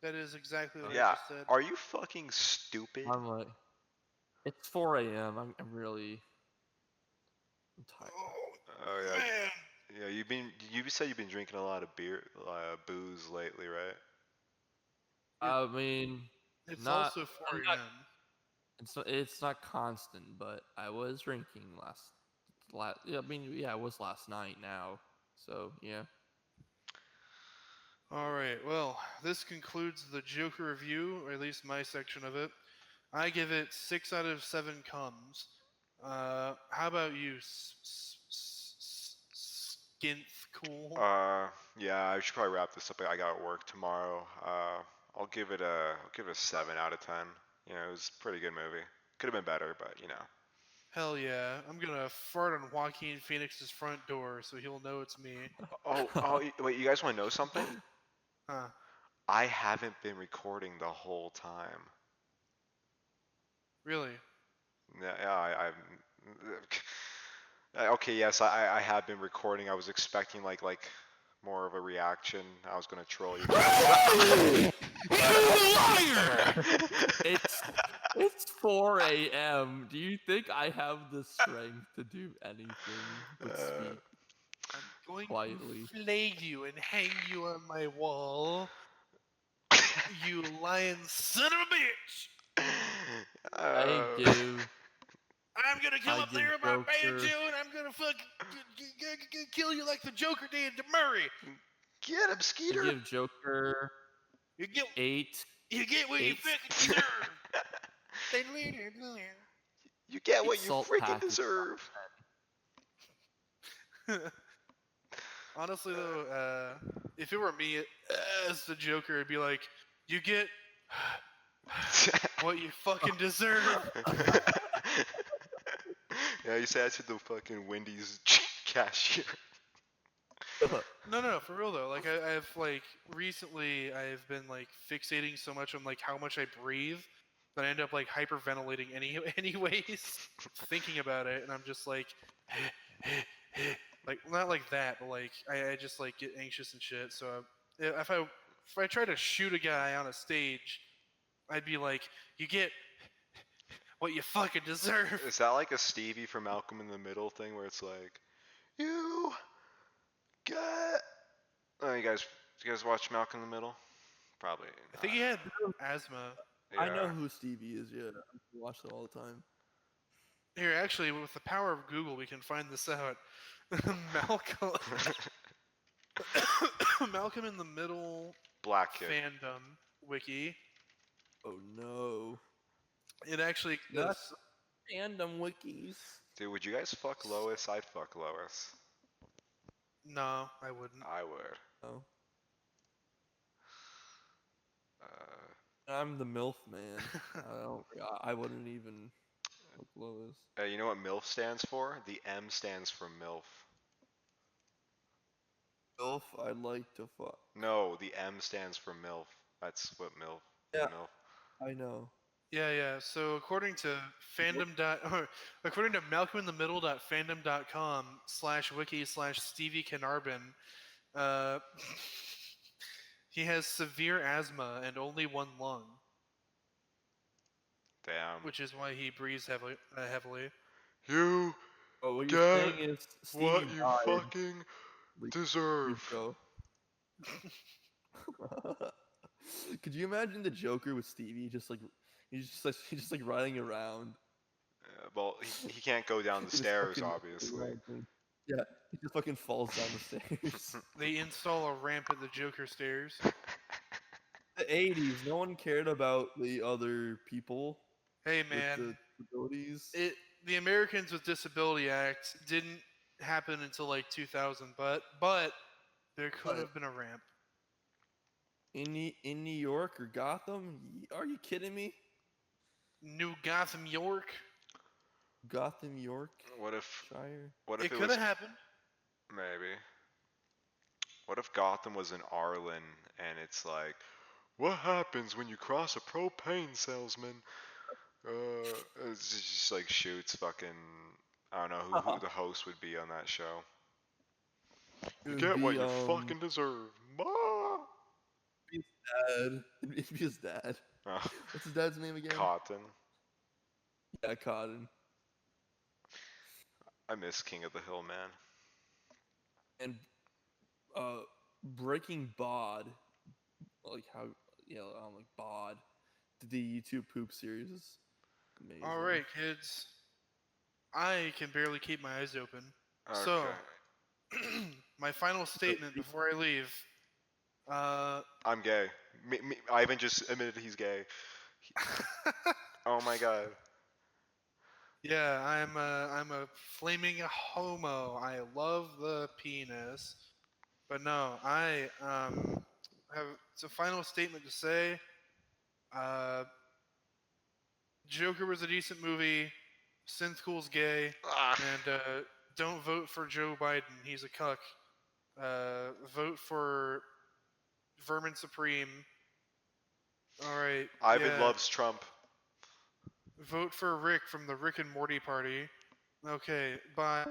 That is exactly what I Yeah. just said. Are you fucking stupid? I'm like, it's 4 a.m. I'm tired. Oh yeah. Man, Yeah, you said you've been drinking a lot of booze lately, right? I mean, it's not. also 4 I'm not. a.m. It's not constant, but I was drinking yeah, I mean, yeah, it was last night now. So, yeah. All right. Well, this concludes the Joker review, or at least my section of it. I give it 6 out of 7 comes. How about you, Skinth Cool? Yeah, I should probably wrap this up. I got work tomorrow. I'll give it a 7 out of 10. You know, it was a pretty good movie. Could have been better, but you know. Hell yeah. I'm gonna fart on Joaquin Phoenix's front door so he'll know it's me. Wait, you guys want to know something? Huh. I haven't been recording the whole time. Really? Yeah, okay, yes, I have been recording. I was expecting like more of a reaction. I was gonna troll you. Liar! It's 4 a.m. Do you think I have the strength to do anything but speak I'm going quietly? to flay you and hang you on my wall. You lying son of a bitch! I give I'm gonna come I up give there with my banjo Joker and I'm gonna fucking kill you like the Joker did to Murray. Get him, I Skeeter. give Joker You get 8. you get what you fucking deserve. You get 8 what you salt freaking packets. deserve. Honestly though, if it were me as the Joker, it'd be like, you get what you fucking deserve. Yeah, you say that to the fucking Wendy's cashier. No, for real though. Like I've like recently I've been like fixating so much on like how much I breathe that I end up like hyperventilating anyways, thinking about it, and I'm just like, like not like that, but like I just like get anxious and shit. So if I try to shoot a guy on a stage, I'd be like, you get what you fucking deserve. Is that like a Stevie from Malcolm in the Middle thing where it's like, you get? Oh, you guys watch Malcolm in the Middle? Probably I think not. he had asthma. I know Yeah. who Stevie is. Yeah, I watch it all the time. Here, actually, with the power of Google, we can find this out. Malcolm, Malcolm in the Middle Black kid. fandom wiki. Oh no. It actually Not exists. fandom wikis. Dude, would you guys fuck Lois? I'd fuck Lois. No, I wouldn't. I would. No. Uh, I'm the MILF man. I don't. I wouldn't even look Lois. you know what MILF stands for? The M stands for MILF. MILF, I'd like to fuck. No, the M stands for MILF. That's what MILF. Yeah. MILF. I know. Yeah. So according to according to malcolminthemiddle.fandom.com/wiki/Stevie Carnarvon, he has severe asthma and only one lung, Damn. which is why he breathes heavily. You Oh, what Get you're saying is Stevie what you died fucking like deserve. years ago. Could you imagine the Joker with Stevie he's just like riding around? Well, he can't go down the Just stairs, fucking obviously. riding. Yeah, he just fucking falls down the stairs. They install a ramp at the Joker stairs. The 80s, no one cared about the other people Hey with man, the disabilities. the Americans with Disability Act didn't happen until like 2000, but there could have been a ramp. In New York or Gotham? Are you kidding me? New Gotham, York. Gotham, York, What if Shire. what It if it could was have happened. maybe? What if Gotham was in Arlen and it's like, what happens when you cross a propane salesman? It's just like shoots fucking. I don't know who the host would be on that show. It You would get what be, you fucking deserve, ma. dad. It'd be his dad. Oh, What's his dad's name again? Cotton. Yeah, Cotton. I miss King of the Hill, man. And Breaking Bod, like how like Bod, the YouTube poop series is amazing. All right, kids. I can barely keep my eyes open. Okay. So, my final statement before I leave. I'm gay. Ivan just admitted he's gay. Oh my god. Yeah, I'm a flaming homo. I love the penis. But no, I have it's a final statement to say. Joker was a decent movie. Synthcool's gay, and don't vote for Joe Biden. He's a cuck. Vote for Vermin Supreme. All right. Ivan yeah. loves Trump. Vote for Rick from the Rick and Morty party. Okay, bye.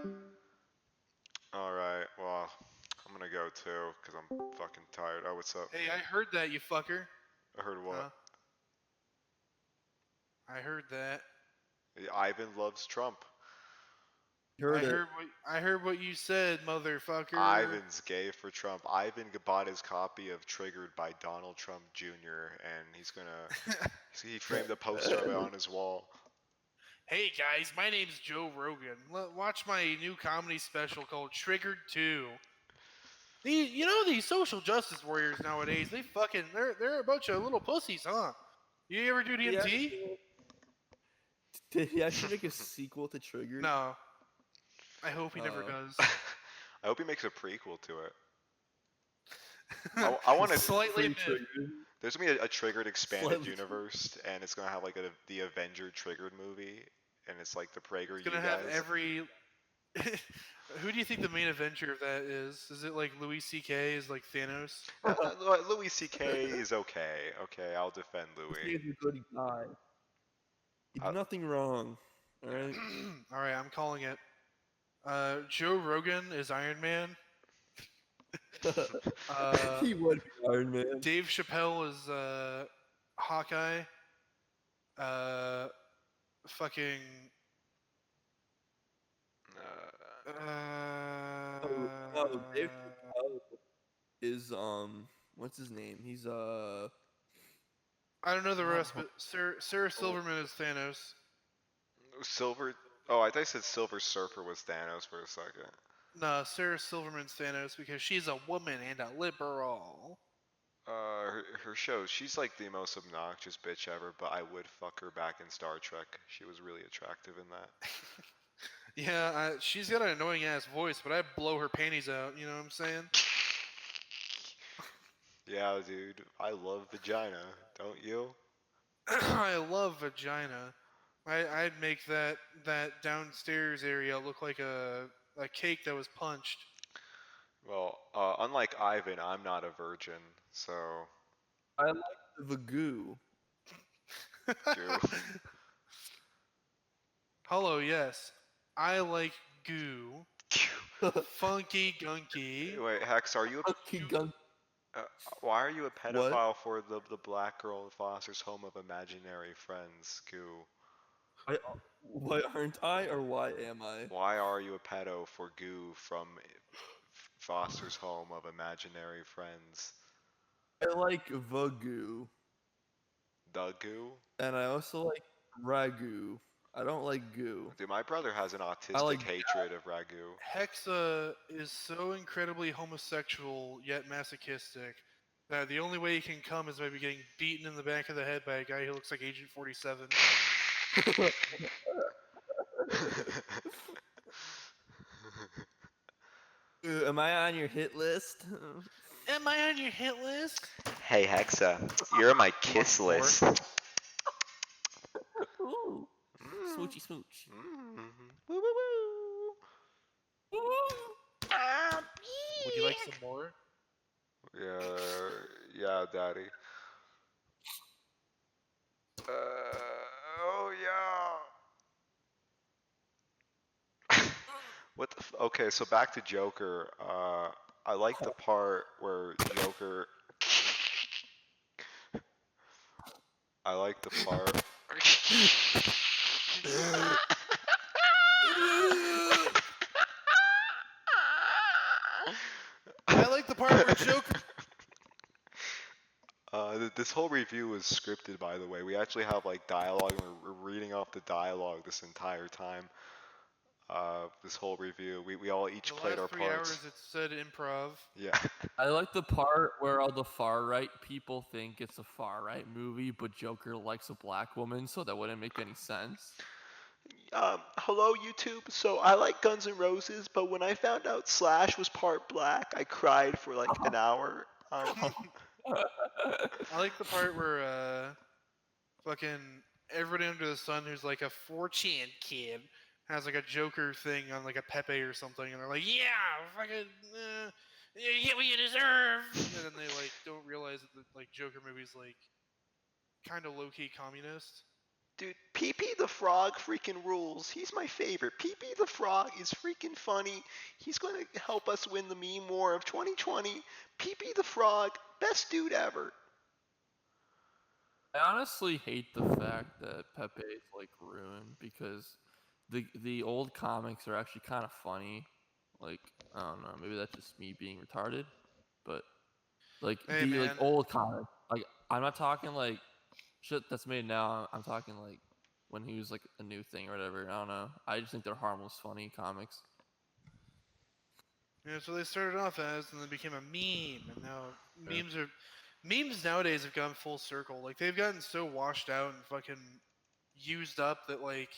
Alright, well, I'm gonna go too, because I'm fucking tired. Oh, what's up? Hey, I heard that, you fucker. I heard what? Huh? I heard that. Ivan loves Trump. I heard what you said, motherfucker. Ivan's gay for Trump. Ivan bought his copy of Triggered by Donald Trump Jr. and he's gonna he framed a poster of it on his wall. Hey guys, my name's Joe Rogan. Watch my new comedy special called Triggered 2. These social justice warriors nowadays, they're a bunch of little pussies, huh? You ever do DMT? Did he actually make a sequel to Triggered? No. I hope he never does. I hope he makes a prequel to it. I want to. Slightly Pretty mid. triggered. There's gonna be a triggered expanded Slightly universe, and it's gonna have like the Avenger triggered movie, and it's like the Prager It's you gonna have guys. every. Who do you think the main Avenger of that is? Is it like Louis C.K. is like Thanos? Louis C.K. is okay. Okay, I'll defend Louis. He's a good guy. He did nothing wrong. All right. All right, I'm calling it. Joe Rogan is Iron Man. He would be Iron Man. Dave Chappelle is Hawkeye. Fucking. Oh, Dave Chappelle is what's his name? He's I don't know the not rest, but Sarah Silverman is Thanos. Silver. Oh, I thought you said Silver Surfer was Thanos for a second. No, Sarah Silverman's Thanos because she's a woman and a liberal. Her shows. She's like the most obnoxious bitch ever, but I would fuck her back in Star Trek. She was really attractive in that. Yeah, she's got an annoying ass voice, but I'd blow her panties out. You know what I'm saying? Yeah, dude. I love vagina. Don't you? I love vagina. I'd make that downstairs area look like a cake that was punched. Well, unlike Ivan, I'm not a virgin, so I like the goo. goo. Hello, yes. I like goo. Funky gunky. Wait, Hex, are you Funky gun. a, why are you a What? pedophile for the black girl in Foster's home of imaginary friends, Goo? Why aren't I, or why am I? Why are you a pedo for Goo from Foster's home of imaginary friends? I like the goo, The Goo? and I also like ragu. I don't like goo. Dude, my brother has an I autistic like hatred of ragu. Hexa is so incredibly homosexual yet masochistic that the only way he can come is by getting beaten in the back of the head by a guy who looks like Agent 47. Am I on your hit list? Am I on your hit list? Hey Hexa, you're on my kiss more? list. Ooh, smoochy smooch. Woo, woo, woo. Would you like some more? Yeah, daddy. Oh yeah. What the okay, so back to Joker. I like the part where Joker. I like the part. I like the part where Joker. This whole review was scripted, by the way. We actually have like dialogue, and we're reading off the dialogue this entire time. This whole review, we all each The played last our 3 parts. hours it said improv. Yeah. I like the part where all the far right people think it's a far right movie, but Joker likes a black woman, so that wouldn't make any sense. Hello YouTube. So I like Guns N' Roses, but when I found out Slash was part black, I cried for like an hour. I like the part where fucking everybody under the sun who's like a 4chan kid has like a Joker thing on like a Pepe or something, and they're like, yeah, fucking, you get what you deserve, and then they like don't realize that the like Joker movie's like kind of low key communist. Dude, PP the Frog freaking rules. He's my favorite. PP the Frog is freaking funny. He's going to help us win the meme war of 2020. PP the Frog, best dude ever. I honestly hate the fact that Pepe is like ruined because the old comics are actually kind of funny. Like I don't know, maybe that's just me being retarded, but like Hey, the man. old comics. Like I'm not talking like shit that's made now. I'm talking like when he was like a new thing or whatever. I don't know. I just think they're harmless, funny comics. Yeah, so they started off as, and then became a meme, and now memes nowadays have gone full circle. Like they've gotten so washed out and fucking used up that like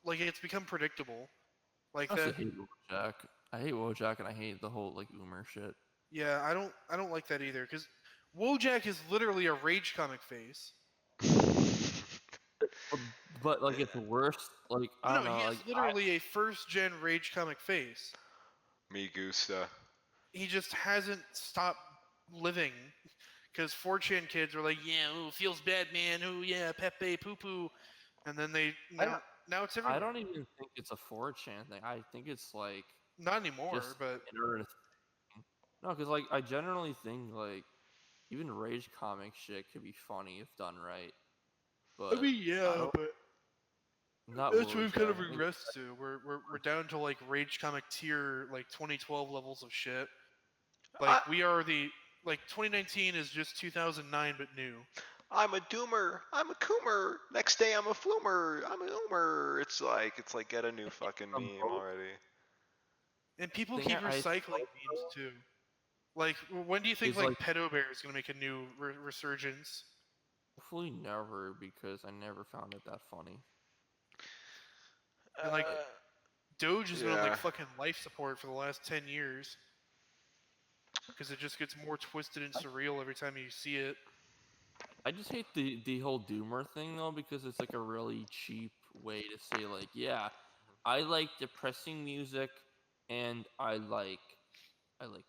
it's become predictable. Like I also that. hate Wojak. I hate Wojak, and I hate the whole like Umer shit. Yeah, I don't like that either because Wojak is literally a rage comic face. But like it's worse. Like I No, don't no, he know. is Like literally a first gen rage comic face. Me gusta. He just hasn't stopped living because 4chan kids were like, yeah, ooh, feels bad, man. Ooh, yeah, Pepe poo poo, and then they now it's I everywhere. don't even think it's a 4chan thing. I think it's like Not anymore, just but internet. No, because like I generally think like even rage comic shit could be funny if done right. I But mean, I yeah, don't. but Not that's what we've kind Wojak. of I think regressed to. We're down to like rage comic tier like 2012 levels of shit. Like I, we are the like 2019 is just 2009 but new. I'm a doomer. I'm a coomer. Next day I'm a flumer. I'm a oomer. It's like get a new fucking from meme both already. And people thing keep I recycling memes too. Like, when do you think is like like Pedo Bear is gonna make a new resurgence? hopefully never because I never found it that funny. And like Uh, Doge has been on like yeah. fucking life support for the last 10 years because it just gets more twisted and surreal every time you see it. I just hate the whole doomer thing though because it's like a really cheap way to say like yeah, I like depressing music and I like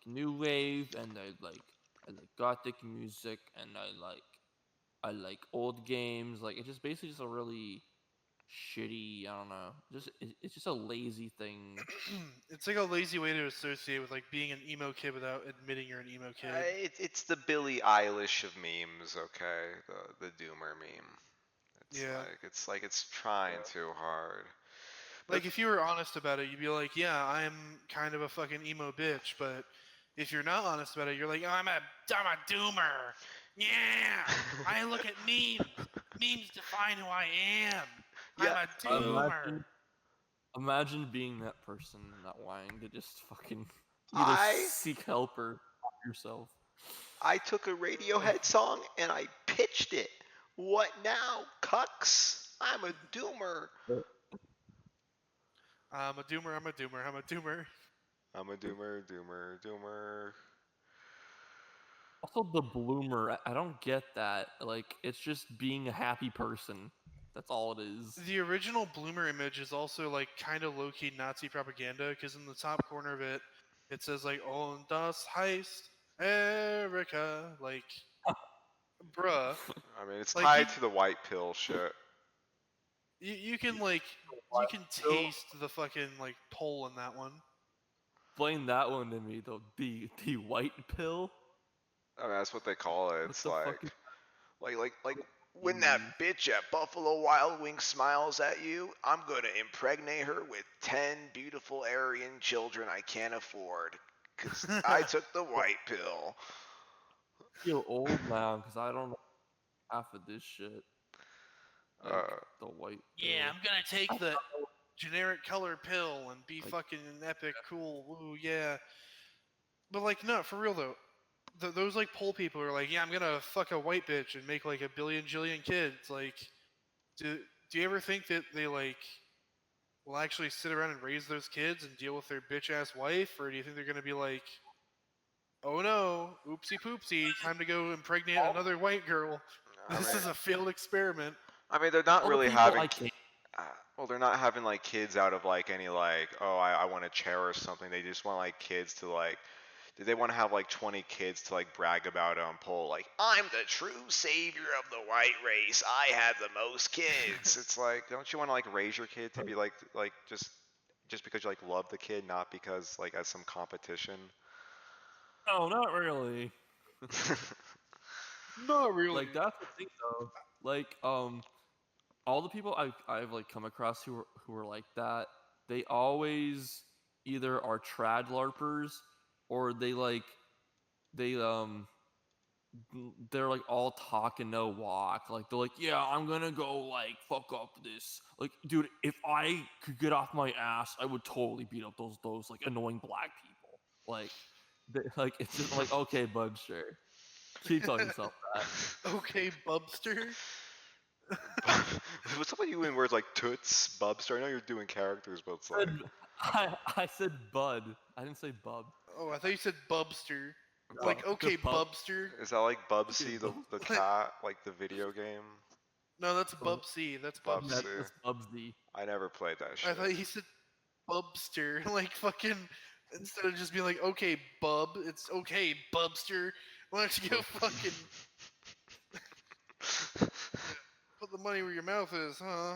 new wave and I like gothic music and I like old games. Like it's just basically just a really shitty. I don't know. It's just a lazy thing. It's like a lazy way to associate with like being an emo kid without admitting you're an emo kid. It's the Billie Eilish of memes, okay? The doomer meme. Yeah. It's like it's trying too hard. But Like if you were honest about it, you'd be like, "Yeah, I'm kind of a fucking emo bitch." But if you're not honest about it, you're like, oh, I'm a doomer. Yeah, I look at memes. Memes define who I am. I'm yeah, a doomer. Imagine being that person not wanting to just fucking either I seek help or help yourself. I took a Radiohead song and I pitched it. What now, cucks? I'm a doomer. I'm a doomer. I'm a doomer. I'm a doomer. I'm a doomer, doomer, doomer. Also, the bloomer, I don't get that. Like, it's just being a happy person. That's all it is. The original bloomer image is also like kind of low key Nazi propaganda because in the top corner of it, it says like "On das heißt Erica." Like, bruh. I mean, it's Like tied to the white pill shit. you can like you can taste the fucking like toll in that one. Explain that one to me, though. The white pill? I mean, that's what they call it. What It's the fuck is like you when that mean? bitch at Buffalo Wild Wings smiles at you, I'm gonna impregnate her with 10 beautiful Aryan children I can't afford. 'Cause I took the white pill. I feel old now because I don't know half of this shit. Like, Uh, the white Yeah, pill. I'm gonna take the generic color pill and be Like, fucking epic cool. Woo, yeah. But like, no, for real though. Those like pole people are like, yeah, I'm gonna fuck a white bitch and make like a billion jillion kids. Like, do do you ever think that they like will actually sit around and raise those kids and deal with their bitch ass wife, or do you think they're gonna be like, oh no, oopsie poopsie, time to go impregnate another white girl? I This mean, is a failed experiment. they're not all the really people having. I can't. Uh, well, they're not having like kids out of like any like, oh, I want to cherish something. They just want like kids to like. They want to have like 20 kids to like brag about on poll. Like, I'm the true savior of the white race. I have the most kids. It's like, don't you want to like raise your kid to be like just because you like love the kid, not because like as some competition. No, not really. Not really. Like, that's the thing, though. Like, all the people I've like come across who are like that, they always either are trad larpers or they they're like all talk and no walk. Like they're like, yeah, I'm gonna go like fuck up this. Like, dude, if I could get off my ass, I would totally beat up those like annoying black people. Like, like it's just like okay, bud, sure. Keep telling yourself that. Okay, Bubster. What's up with you in words like toots, bubster? I know you're doing characters, but it's like I said bud. I didn't say bub. Oh, I thought you said Bubster. No, Like, okay, the pub. Bubster. is that like Bubsy Yeah, the cat, like the video game? No, that's Bubsy. That's Bubsy. Bubsy. That's Bubsy. I never played that I shit. thought he said Bubster. Like, fucking. Instead of just being like, okay, Bub, it's okay, Bubster. Why don't you go fucking put the money where your mouth is, huh?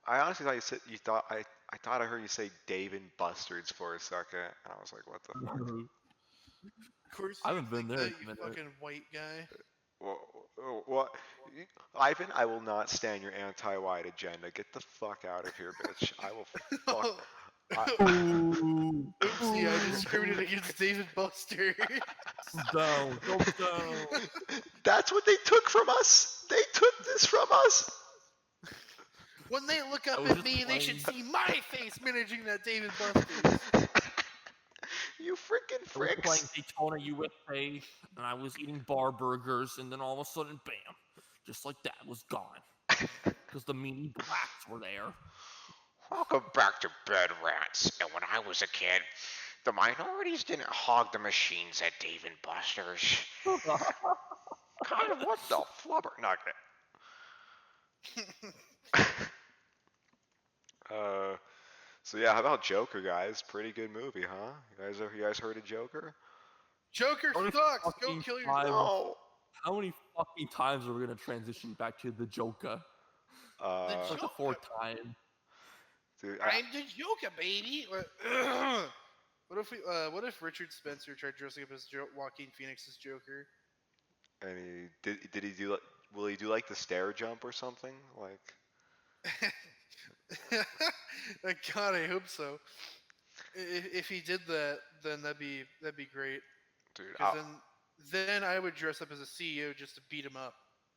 I honestly thought you thought I thought I heard you say Dave and Bustards for a second, and I was like, what the fuck? Of course, I you haven't been think there that, in a you minute. fucking white guy. What? Ivan, I will not stand your anti-white agenda. Get the fuck out of here, bitch. I will fuck. Oopsie, I discriminated against David Buster. Down, go down. That's what they took from us. They took this from us. When they look up was at just me, they should playing- see my face managing that David Buster. You freaking I was playing fricks. Daytona USA, and I was eating bar burgers, and then all of a sudden, bam, just like that, was gone. Because the meanie blacks were there. Welcome back to Bed Rants. And when I was a kid, the minorities didn't hog the machines at Dave and Buster's. Kind of what the flubber nugget? So yeah, how about Joker, guys? Pretty good movie, huh? You guys heard of Joker? Joker How many sucks. Go fucking kill times- yourself. No. How many fucking times are we gonna transition back to the Joker? It's like the fourth time. Dude, I'm the Joker, baby. What if Richard Spencer tried dressing up as Joaquin Phoenix's Joker? and did he do? Will he do like the stair jump or something? Like, God, I hope so. If he did that, then that'd be great. dude, Because then I would dress up as a CEO just to beat him up.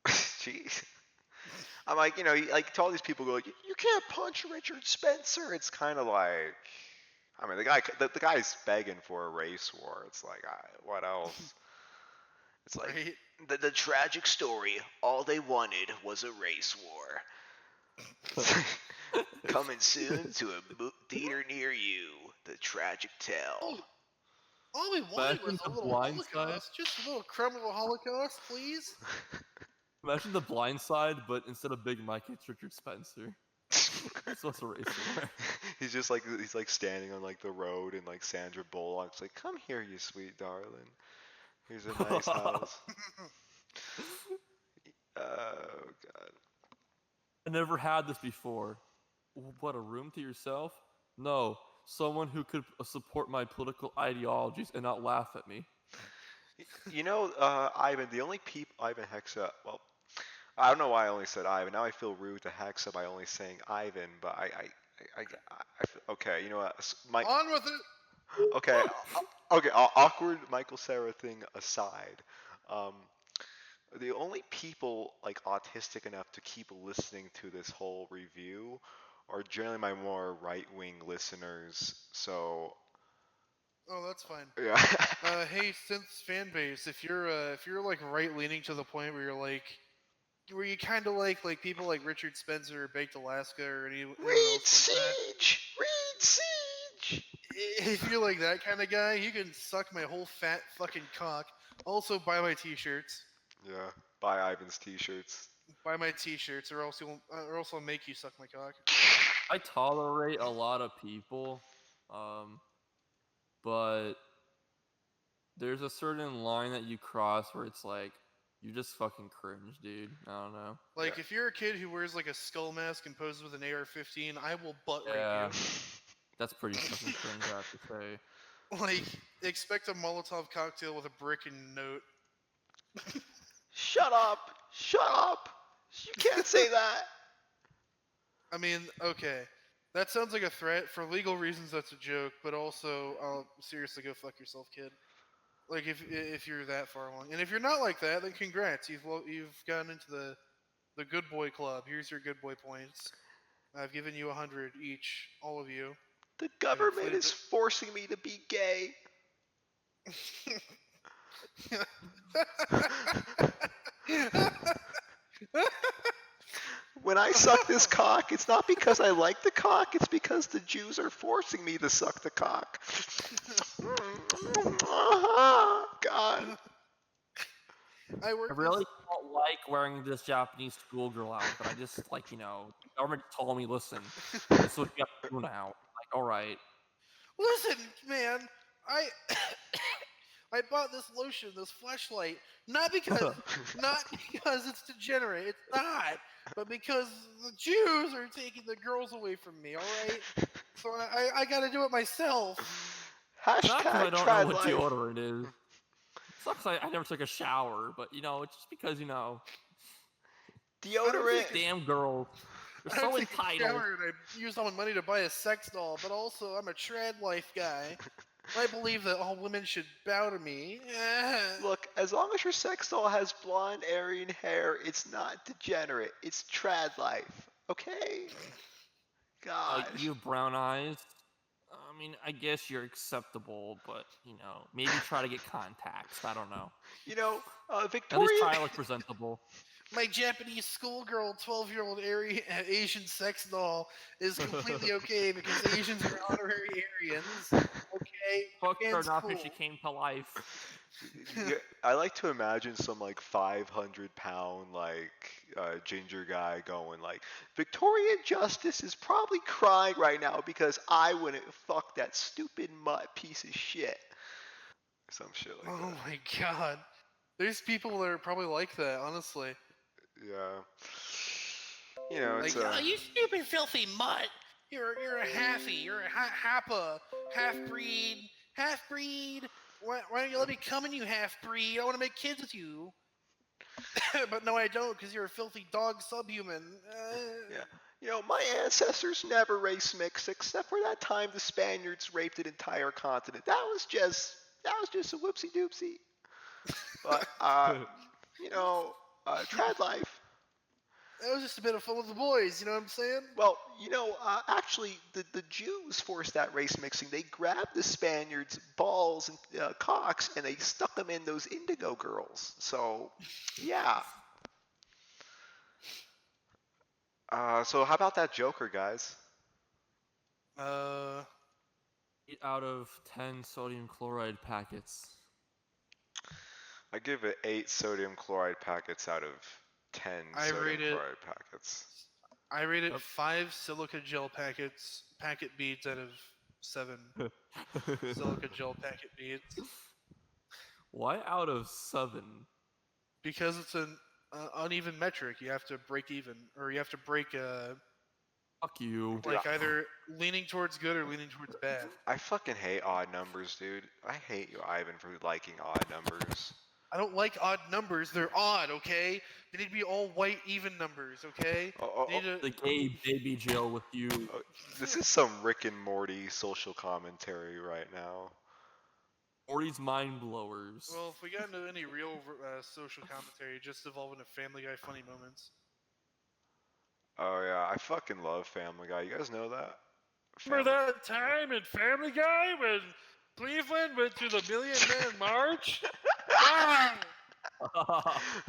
jeez. I'm like, like to all these people go like, you can't punch Richard Spencer. It's kind of like, I mean, the guy's begging for a race war. It's like, what else? It's like Right? the tragic story. All they wanted was a race war. Coming soon to a theater near you. The tragic tale. All we wanted was Imagine a the little blind side. Holocaust. Just a little crumb of a Holocaust, please. Imagine the blind side, but instead of Big Mike, it's Richard Spencer. So it's a race war. He's like standing on like the road and like Sandra Bullock's like, come here, you sweet darling. Here's a nice house. Oh god. I never had this before. What, a room to yourself? No, someone who could support my political ideologies and not laugh at me. Ivan, the only people Ivan Hexa. Well, I don't know why I only said Ivan. Now I feel rude to Hexa by only saying Ivan, but I feel, okay. You know what? On with it. Okay, okay. Awkward Michael Cera thing aside, um, the only people like autistic enough to keep listening to this whole review are generally my more right-wing listeners. So Oh, that's fine. yeah. Hey, Synth's fan base, if you're like right leaning to the point where you're like, where you kind of like people like Richard Spencer or Baked Alaska or anyone Reed else like that, Siege! Reed Siege! if you're like that kind of guy, you can suck my whole fat fucking cock. Also, buy my t-shirts. Yeah, buy Ivan's t-shirts. Buy my t-shirts, or else I'll make you suck my cock. I tolerate a lot of people, but there's a certain line that you cross where it's like, you just fucking cringe, dude. I don't know. Like, if you're a kid who wears like a skull mask and poses with an AR-15, I will butt rape Yeah. you. That's pretty fucking cringe, I have to say. Like, expect a Molotov cocktail with a brick and a note. Shut up! Shut up! You can't say that! I mean, okay. That sounds like a threat. For legal reasons, that's a joke. But also, seriously, go fuck yourself, kid. Like, if you're that far along, and if you're not like that, then congrats. You've gotten into the good boy club. Here's your good boy points. I've given you 100 each, all of you. The government is forcing me to be gay. When I suck this cock, it's not because I like the cock, it's because the Jews are forcing me to suck the cock. God. I I work really don't like wearing this Japanese schoolgirl outfit. I just like, the government told me, listen, this is what you have to do now. Like, all right. Listen, man, I I bought this lotion, this fleshlight, not because it's degenerate. It's not, but because the Jews are taking the girls away from me. All right, so I got to do it myself. Not because I Hashtag don't know trad what life. deodorant is. It's not because I never took a shower, but it's just because I don't Deodorant. take damn girls, they're I don't so take a entitled. shower and I use all my money to buy a sex doll, but also I'm a trad life guy. I believe that all women should bow to me. Look, as long as your sex doll has blonde Aryan hair, it's not degenerate. It's trad life. Okay? God. You have brown eyes. I mean, I guess you're acceptable, but maybe try to get contacts. I don't know. You know, At least Victoria. try to look presentable. My Japanese schoolgirl, 12-year-old Asian sex doll is completely okay because Asians are honorary Aryans. Okay, Fuck her Japan's enough cool. if she came to life. I like to imagine some like 500-pound ginger guy going like, Victoria Justice is probably crying right now because I wouldn't fuck that stupid mutt piece of shit. Some shit like Oh that. my god. There's people that are probably like that, honestly. Yeah. It's Like, oh, you stupid filthy mutt. You're a halfie. You're a happa, half breed, half breed. Why don't you let me come in, you half breed? I want to make kids with you. But no, I don't, because you're a filthy dog subhuman. Yeah. My ancestors never race mixed except for that time the Spaniards raped an entire continent. That was just a whoopsie doopsie. But trad life. That was just a bit of fun with the boys, you know what I'm saying? Well, actually, the Jews forced that race mixing. They grabbed the Spaniards' balls and cocks, and they stuck them in those indigo girls. So, yeah. So how about that Joker, guys? 8 out of 10 sodium chloride packets. I give it 8 sodium chloride packets out of 10 sodium chloride packets. I rate it Yep. 5 silica gel packet beads out of 7 silica gel packet beads. Why out of 7? Because it's an uneven metric. You have to break even, or you have to break Fuck you. like either leaning towards good or leaning towards bad. I fucking hate odd numbers, dude. I hate you, Ivan, for liking odd numbers. I don't like odd numbers. They're odd, okay? They need to be all white, even numbers, okay? They need to... The gay baby jail with you. This is some Rick and Morty social commentary right now. Morty's mind blowers. Well, if we got into any real social commentary, it just evolve into Family Guy funny moments. Oh yeah, I fucking love Family Guy. You guys know that? Remember that time in Family Guy when Cleveland went to the Million Man March? Wow!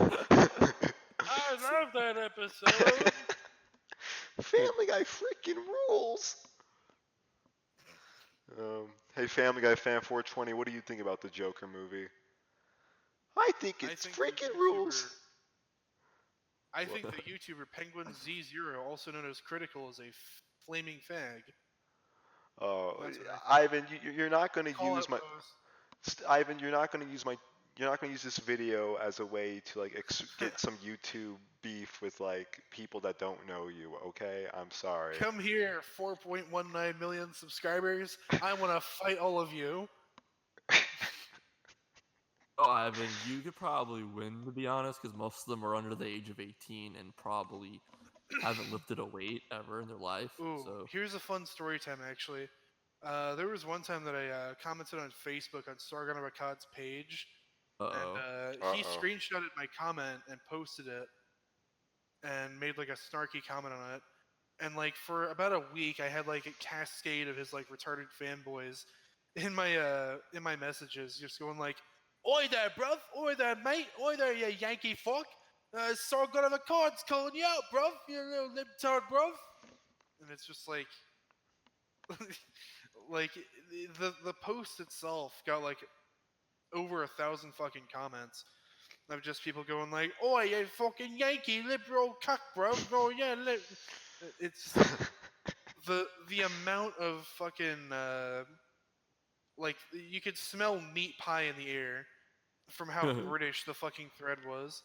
I love that episode. Family Guy freaking rules. Hey, Family Guy fan 420, what do you think about the Joker movie? I think it's freaking rules. I think the YouTuber Penguin Z0, also known as Critical, is a flaming fag. Oh, Ivan, you're not going to use my. Ivan, you're not going to use my. You're not going to use this video as a way to get some YouTube beef with people that don't know you. Okay, I'm sorry. Come here, 4.19 million subscribers. I want to fight all of you. Oh, Ivan, you could probably win, to be honest, because most of them are under the age of 18 and probably haven't lifted a weight ever in their life. Ooh, so here's a fun story time, actually. There was one time that I commented on Facebook on Sargon of Akkad's page, and he screenshotted my comment and posted it, and made a snarky comment on it. And for about a week, I had a cascade of his retarded fanboys in my messages, just going "Oi there, bruv! Oi there, mate! Oi there, you Yankee fuck! Sargon of Akkad's calling you out, bruv. You little libtard, bruv. And it's just like, like the post itself got like over 1,000 fucking comments of just people going like, "Oh, you fucking Yankee liberal cuck, bro." Oh yeah, it's the amount of fucking like you could smell meat pie in the air from how British the fucking thread was.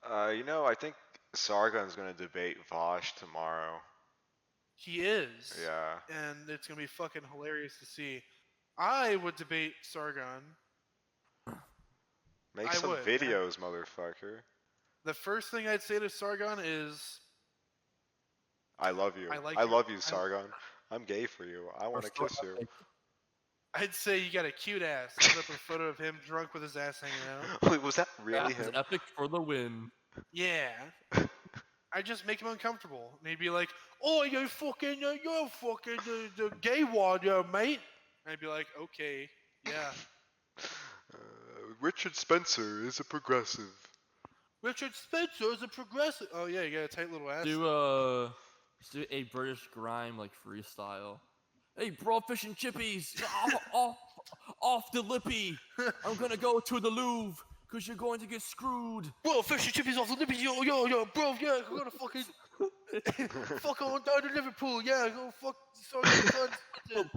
I think Sargon's gonna debate Vosh tomorrow. He is, Yeah. and it's gonna be fucking hilarious to see. I would debate Sargon. Make I some would. videos, motherfucker. The first thing I'd say to Sargon is, I love you. I like I your. love you, Sargon. I'm gay for you. I want to kiss you. I'd say you got a cute ass. Put up a photo of him drunk with his ass hanging out. Wait, was that really That is him? epic for the win. Yeah. I just make him uncomfortable. And he'd be like, "Oh, you're fucking the gay one, mate." And I'd be like, "Okay, yeah." Richard Spencer is a progressive. Richard Spencer is a progressive. Oh yeah, you got a tight little ass. Let's do a British grime like freestyle. Hey, bro, fish and chippies, off the lippy. I'm gonna go to the Louvre, cause you're going to get screwed. Bro, fish and chippies off the lippy, yo, bro, yeah, I'm gonna fucking fuck on down to Liverpool, yeah, go fuck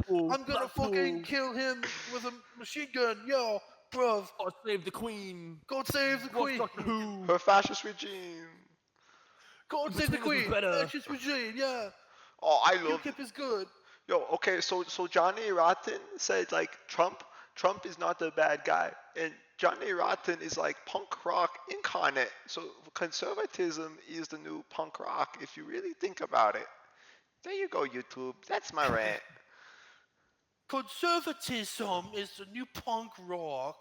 I'm gonna fucking kill him with a machine gun, yo, bruv. God save the queen. God save the queen. Who? Her fascist regime. God save the Between us is queen. better. That's just regime, yeah. Oh, I love. UKIP is good. Yo, okay, so Johnny Rotten said like Trump is not the bad guy, and Johnny Rotten is like punk rock incarnate. So conservatism is the new punk rock if you really think about it. There you go, YouTube. That's my rant. Conservatism is the new punk rock.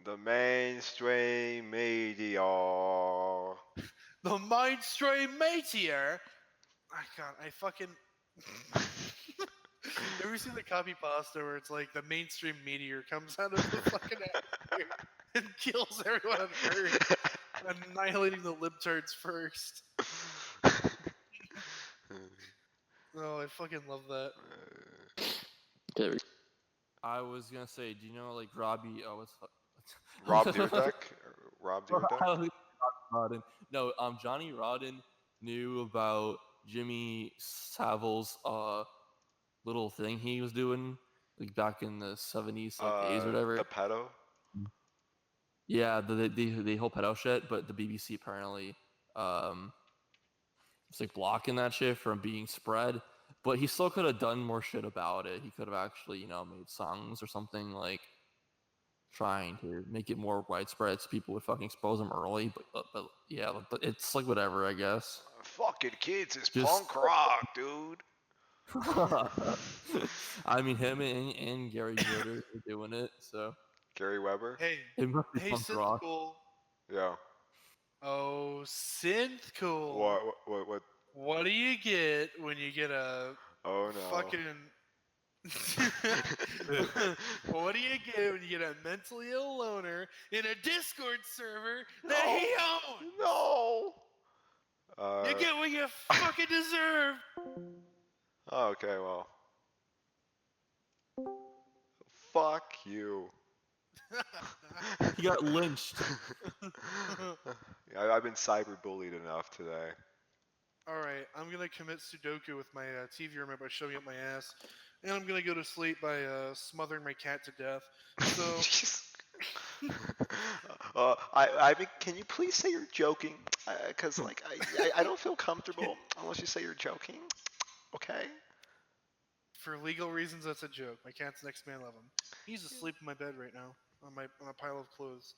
The mainstream media. The mainstream meteor. I fucking. Ever seen the copy pasta where it's like the mainstream meteor comes out of the fucking atmosphere and kills everyone on Earth, annihilating the libtards first? Oh, I fucking love that. I was gonna say, do you know like Robbie? Oh, what's Rob Dyrdek? Rob Dyrdek? Rodden. No, Johnny Rodden knew about Jimmy Savile's little thing he was doing like back in the 70s, like 80s or whatever. The pedo? Yeah, the whole pedo shit, but the BBC apparently was like blocking that shit from being spread. But he still could have done more shit about it. He could have actually, made songs or something like trying to make it more widespread so people would fucking expose him early. But yeah, but it's like whatever, I guess. Fucking kids is Just- punk rock, dude. I mean, him and Gary Glitter are doing it, so Gary Weber? Hey, it must be hey, punk synth rock. cool. Yeah. Oh, synth cool. What? What do you get when you get a Oh no. fucking? What do you get when you get a mentally ill loner in a Discord server that he owns? No. You get what you fucking deserve. Oh, okay, well. Fuck you. He got lynched. I've been cyberbullied enough today. Alright, I'm gonna commit Sudoku with my TV remote by shoving up my ass. And I'm gonna go to sleep by smothering my cat to death. So, I mean, can you please say you're joking? Because, like, I don't feel comfortable unless you say you're joking. Okay? for legal reasons, that's a joke. My cat's next man love him. He's asleep in my bed right now on a pile of clothes.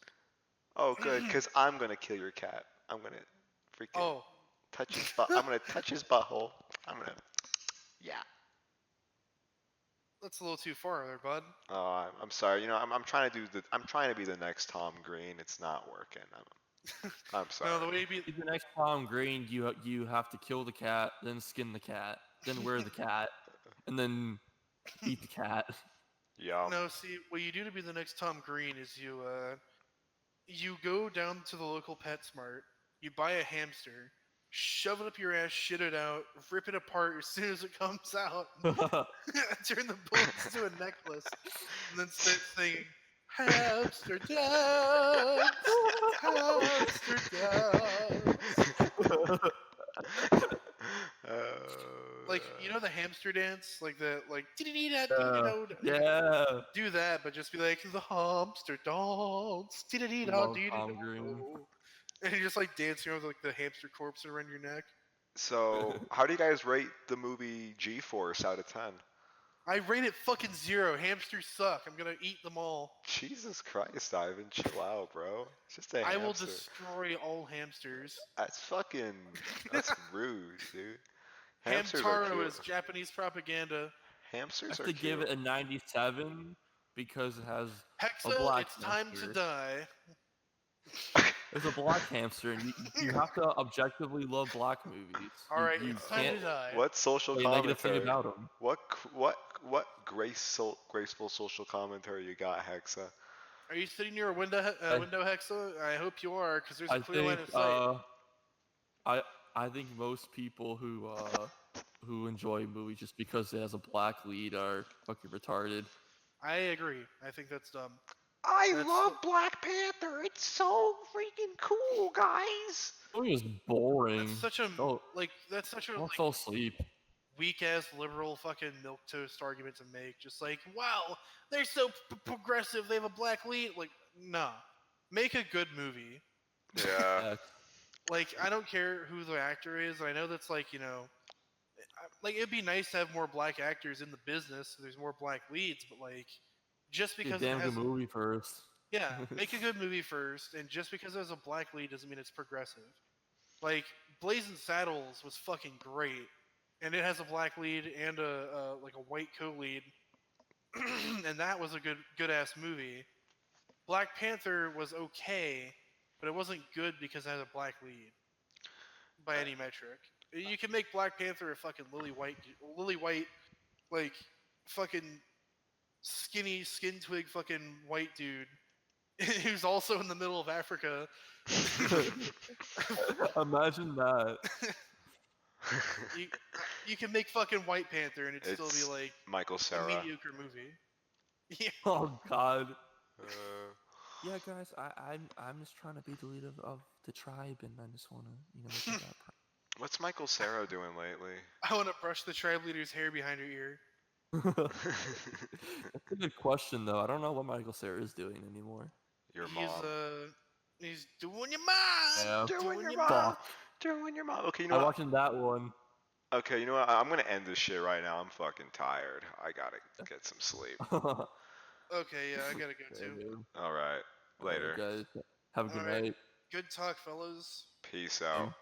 Oh, good, because I'm going to kill your cat. I'm going to freaking touch his butt. I'm going to touch his butthole. I'm going to, yeah. That's a little too far there, bud. Oh, I'm sorry. I'm trying to I'm trying to be the next Tom Green. It's not working. I'm sorry. No, the way he To be the next Tom Green, you have to kill the cat, then skin the cat, then wear the cat, and then eat the cat. Yeah. No, see, what you do to be the next Tom Green is you go down to the local PetSmart, you buy a hamster, shove it up your ass, shit it out, rip it apart as soon as it comes out, turn the bones into a necklace, and then start singing hamster dance, hamster dance. Like you know the hamster dance, like the like Yeah. do that, but just be like the hamster dance, Love Tom Green. and you're just like dancing with like the hamster corpse around your neck. So, how do you guys rate the movie G-Force out of 10? I rate it fucking 0. Hamsters suck. I'm gonna eat them all. Jesus Christ, Ivan, chill out, bro. It's just a I will hamster. destroy all hamsters. That's rude, dude. Hamsters are Hamtaro cute. is Japanese propaganda. I Hamsters have are to give cute. it a 97 because it has a Hexa, black it's time to hamster. die. There's a black hamster, and you have to objectively love black movies. Alright, You it's time can't to die. What social say a negative thing commentary? about them. What graceful social commentary you got, Hexa? Are you sitting near a window, window Hexa? I hope you are, because there's a I clear line think of sight. I think most people who enjoy movies just because it has a black lead are fucking retarded. I agree. I think that's dumb. I That's love Black Panther. It's so freaking cool, guys. The movie was boring. That's such a Oh, that's such a I like fell asleep. weak ass liberal fucking milk toast argument to make. Just like, wow, they're so progressive. They have a black lead. Like, nah, make a good movie. Yeah. Yeah, Like, I don't care who the actor is. I know that's like like it'd be nice to have more black actors in the business. So there's more black leads, but like, just be a because it damn has good movie first. yeah, make a good movie first, and just because it has a black lead doesn't mean it's progressive. Like Blazing Saddles was fucking great, and it has a black lead and a like a white co-lead, and that was a good ass movie. Black Panther was okay, but it wasn't good because it had a black lead by any metric. You can make Black Panther a fucking lily white, like fucking skinny skin twig fucking white dude who's also in the middle of Africa. Imagine that. you you can make fucking White Panther and it'd still be It's like Michael a Cera. mediocre movie. Yeah. Oh God. Uh, Yeah, guys, I'm just trying to be the leader of the tribe, and I just want to make it that what's Michael Cera doing lately? I want to brush the tribe leader's hair behind her ear. proud. That's a good question, though. I don't know what Michael Cera is doing anymore. Your He's mom. he's doing your mom. Yeah. Doing your mom. mom. Fuck. Doing your mom. Okay, you know I'm what? watching that one. Okay, you know what? I'm gonna end this shit right now. I'm fucking tired. I gotta get some sleep. Okay, yeah, I gotta go Yeah, too. dude. All right. All right, Later. guys. Have a good Alright. night. Good talk, fellas. Peace Same. out.